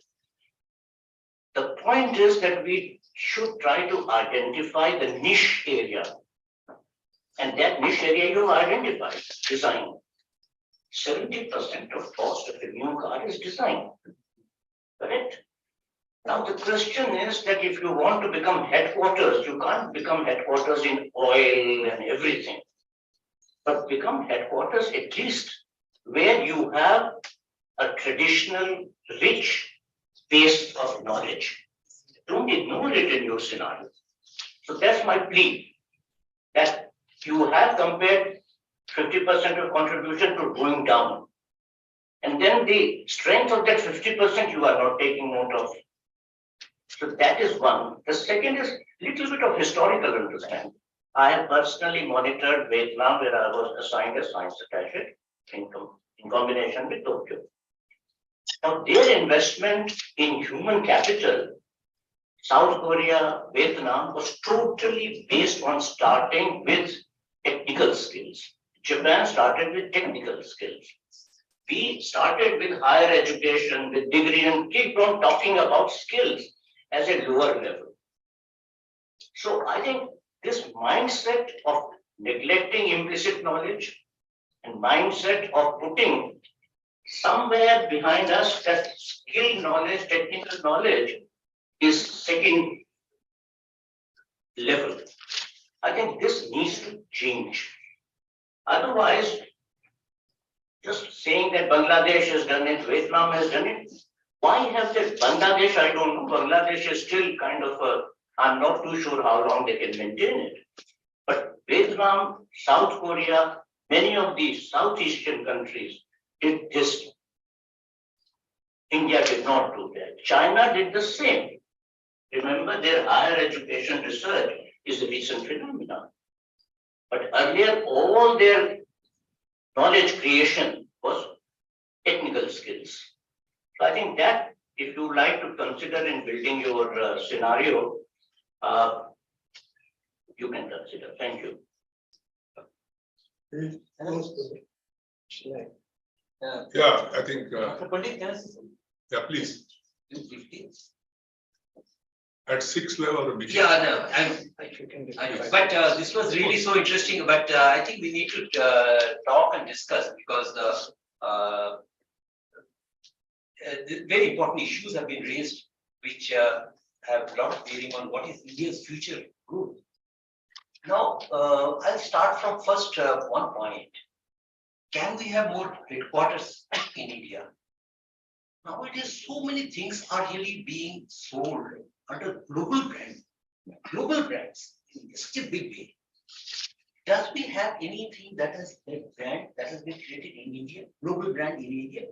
Speaker 10: The point is that we should try to identify the niche area. And that niche area you identified, design. 70% of cost of a new car is design. Correct? Now the question is that if you want to become headquarters, you can't become headquarters in oil and everything. But become headquarters at least where you have a traditional rich base of knowledge. Don't ignore it in your scenario. So that's my plea, that you have compared 50% of contribution to going down. And then the strength of that 50% you are not taking note of. So that is one. The second is little bit of historical understanding. I have personally monitored Vietnam, where I was assigned as science attaché in combination with Tokyo. Now their investment in human capital, South Korea, Vietnam, was totally based on starting with technical skills. Japan started with technical skills. We started with higher education, with degree, and keep on talking about skills. as a lower level. So I think this mindset of neglecting implicit knowledge and mindset of putting somewhere behind us that skill knowledge, technical knowledge is second level. I think this needs to change. Otherwise, just saying that Bangladesh has done it, Vietnam has done it, why have they, Bangladesh, I don't know, Bangladesh is still kind of I'm not too sure how long they can maintain it. But Vietnam, South Korea, many of these Southeastern countries did this. India did not do that. China did the same. Remember, their higher education research is a recent phenomenon. But earlier, all their knowledge creation was technical skills. So I think that if you like to consider in building your scenario, you can consider. Thank you.
Speaker 2: Yeah, I think,
Speaker 8: Dr. Pandit, can I say something?
Speaker 2: yeah, please,
Speaker 8: In 15?
Speaker 2: at 6 level.
Speaker 8: Yeah, no, I know, but this was really so interesting, but I think we need to talk and discuss because the very important issues have been raised, which have a lot of bearing on what is India's future growth. Now, I'll start from first one point. Can we have more headquarters in India? Nowadays, so many things are really being sold under global brands in such a big way. Does we have anything that is a brand that has been created in India, global brand in India?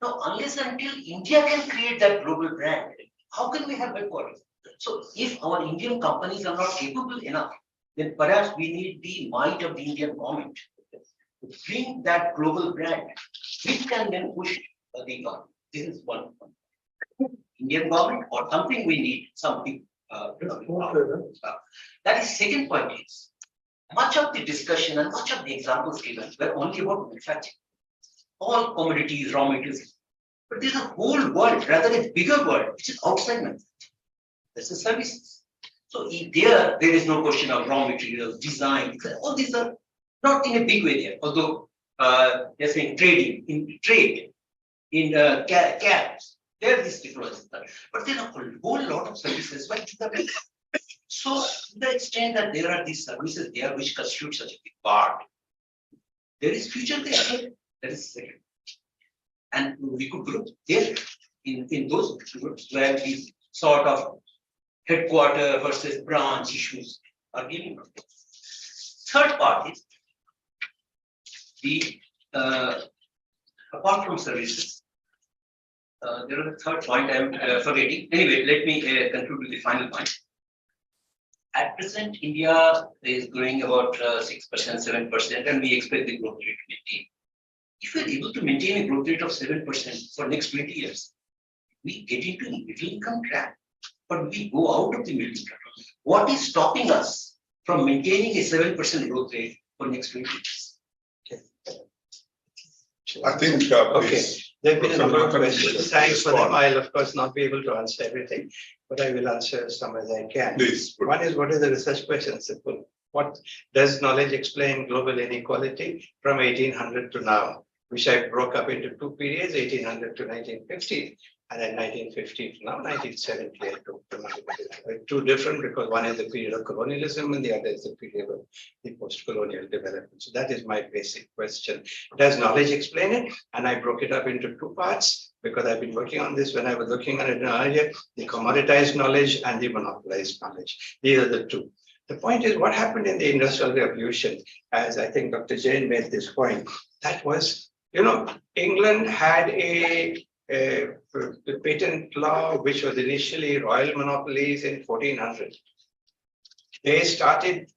Speaker 8: Now, unless and until India can create that global brand, how can we have headquarters? So if our Indian companies are not capable enough, then perhaps we need the might of the Indian government to bring that global brand, which can then push the economy. This is one point. Indian government or something we need, something. That is second point is, much of the discussion and much of the examples given were only about manufacturing. All commodities, raw materials. But there's a whole world, rather a bigger world, which is outside manufacturing. That's the services. So if there is no question of raw materials, design, all these are not in a big way there, although they're saying trading, in trade, in cabs, there is difference. But there are a whole lot of services which so to the extent that there are these services there which constitute such a big part, there is future there. That is second. And we could group there in those groups where these sort of headquarter versus branch issues are dealing with. Third part is the apart from services. There is a third point I am forgetting. Anyway, let me conclude with the final point. At present, India is growing about 6%, 7%, and we expect the growth rate to maintain. If we are able to maintain a growth rate of 7% for next 20 years, we get into a middle income trap, but we go out of the middle income trap. What is stopping us from maintaining a 7% growth rate for next 20 years?
Speaker 2: I think, please.
Speaker 9: There have been a number of questions. Thanks for them. I'll of course not be able to answer everything, but I will answer some as I can.
Speaker 2: Please.
Speaker 9: One is, what is the research question? Simple. What does knowledge explain global inequality from 1800 to now? Which I broke up into two periods, 1800 to 1950, and then 1950 to now, 1970 to two different, because one is the period of colonialism and the other is the period of the post-colonial development. So that is my basic question. Does knowledge explain it? And I broke it up into two parts because I've been working on this when I was looking at it earlier, the commoditized knowledge and the monopolized knowledge. These are the two. The point is, what happened in the Industrial Revolution, as I think Dr. Jain made this point, that was, England had a patent law, which was initially royal monopolies in 1400. They started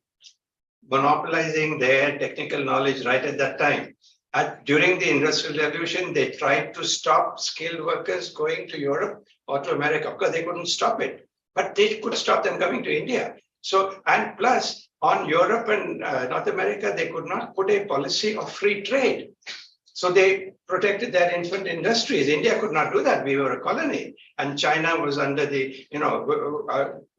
Speaker 9: monopolizing their technical knowledge right at that time. During the Industrial Revolution, they tried to stop skilled workers going to Europe or to America because they couldn't stop it, but they could stop them coming to India. So, and plus on Europe and North America, they could not put a policy of free trade. So they protected their infant industries. India could not do that. We were a colony, and China was under the,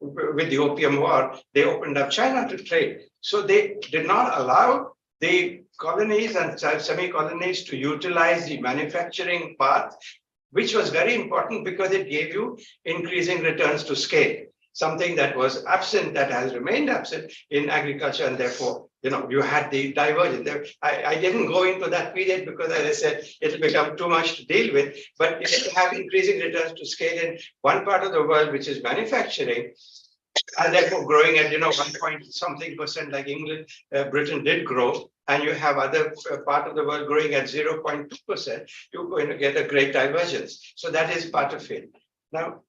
Speaker 9: with the Opium War, they opened up China to trade. So they did not allow the colonies and semi-colonies to utilize the manufacturing path, which was very important because it gave you increasing returns to scale, something that was absent, that has remained absent in agriculture, and therefore, you had the divergence. I didn't go into that period because, as I said, it'll become too much to deal with, but if you have increasing returns to scale in one part of the world, which is manufacturing, and therefore growing at 1 point something% like England, Britain did grow, and you have other part of the world growing at 0.2%, you're going to get a great divergence. So that is part of it. Now,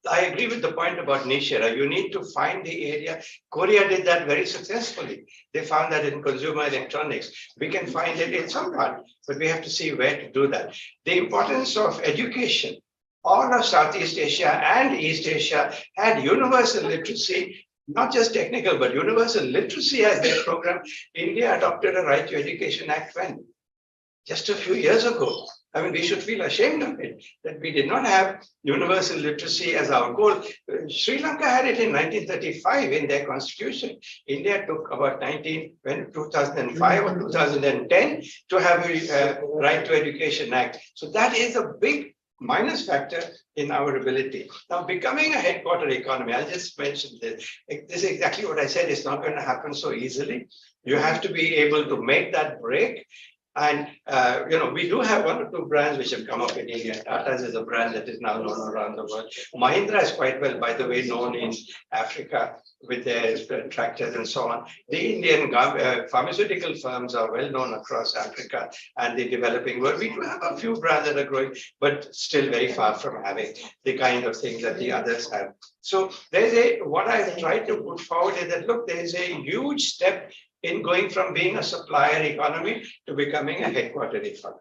Speaker 9: I agree with the point about niche area. You need to find the area. Korea did that very successfully. They found that in consumer electronics. We can find it in some part, but we have to see where to do that. The importance of education. All of Southeast Asia and East Asia had universal literacy, not just technical, but universal literacy as their program. India adopted a Right to Education Act when? Just a few years ago. I mean, we should feel ashamed of it, that we did not have universal literacy as our goal. Sri Lanka had it in 1935 in their constitution. India took about 2005 or 2010 to have a Right to Education Act. So that is a big minus factor in our ability. Now, becoming a headquarter economy, I'll just mention this. This is exactly what I said. It's not going to happen so easily. You have to be able to make that break. And, we do have 1 or 2 brands which have come up in India. Tata's is a brand that is now known around the world. Mahindra is quite well, by the way, known in Africa with their tractors and so on. The Indian pharmaceutical firms are well known across Africa and the developing world. We do have a few brands that are growing, but still very far from having the kind of things that the others have. So what I've tried to put forward is that, look, there is a huge step in going from being a supplier economy to becoming a headquarter economy.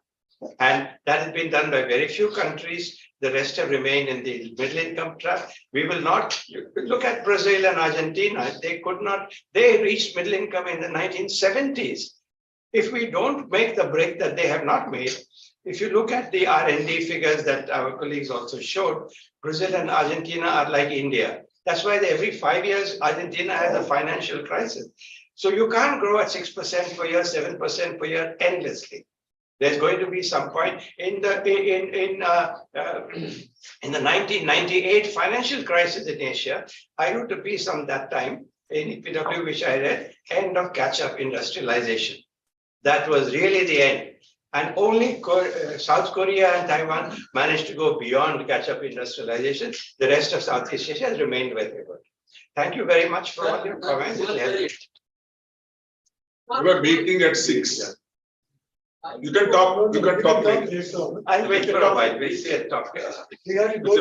Speaker 9: And that has been done by very few countries. The rest have remained in the middle income trap. We will not look at Brazil and Argentina. They reached middle income in the 1970s. If we don't make the break that they have not made, if you look at the R&D figures that our colleagues also showed, Brazil and Argentina are like India. That's why every 5 years, Argentina has a financial crisis. So you can't grow at 6% per year, 7% per year endlessly. There's going to be some point in the 1998 financial crisis in Asia. I wrote a piece on that time in EPW, which I read, end of catch-up industrialization. That was really the end. And only South Korea and Taiwan managed to go beyond catch-up industrialization. The rest of Southeast Asia has remained where they were. Thank you very much for all your comments.
Speaker 2: We were meeting at 6. You can talk later.
Speaker 9: I'll wait for a while. We'll see at talk.
Speaker 2: It's a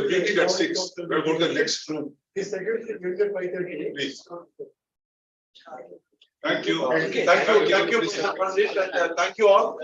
Speaker 2: meeting at 6. We'll go to the next room.
Speaker 1: Please.
Speaker 2: Thank you.
Speaker 1: Thank you all.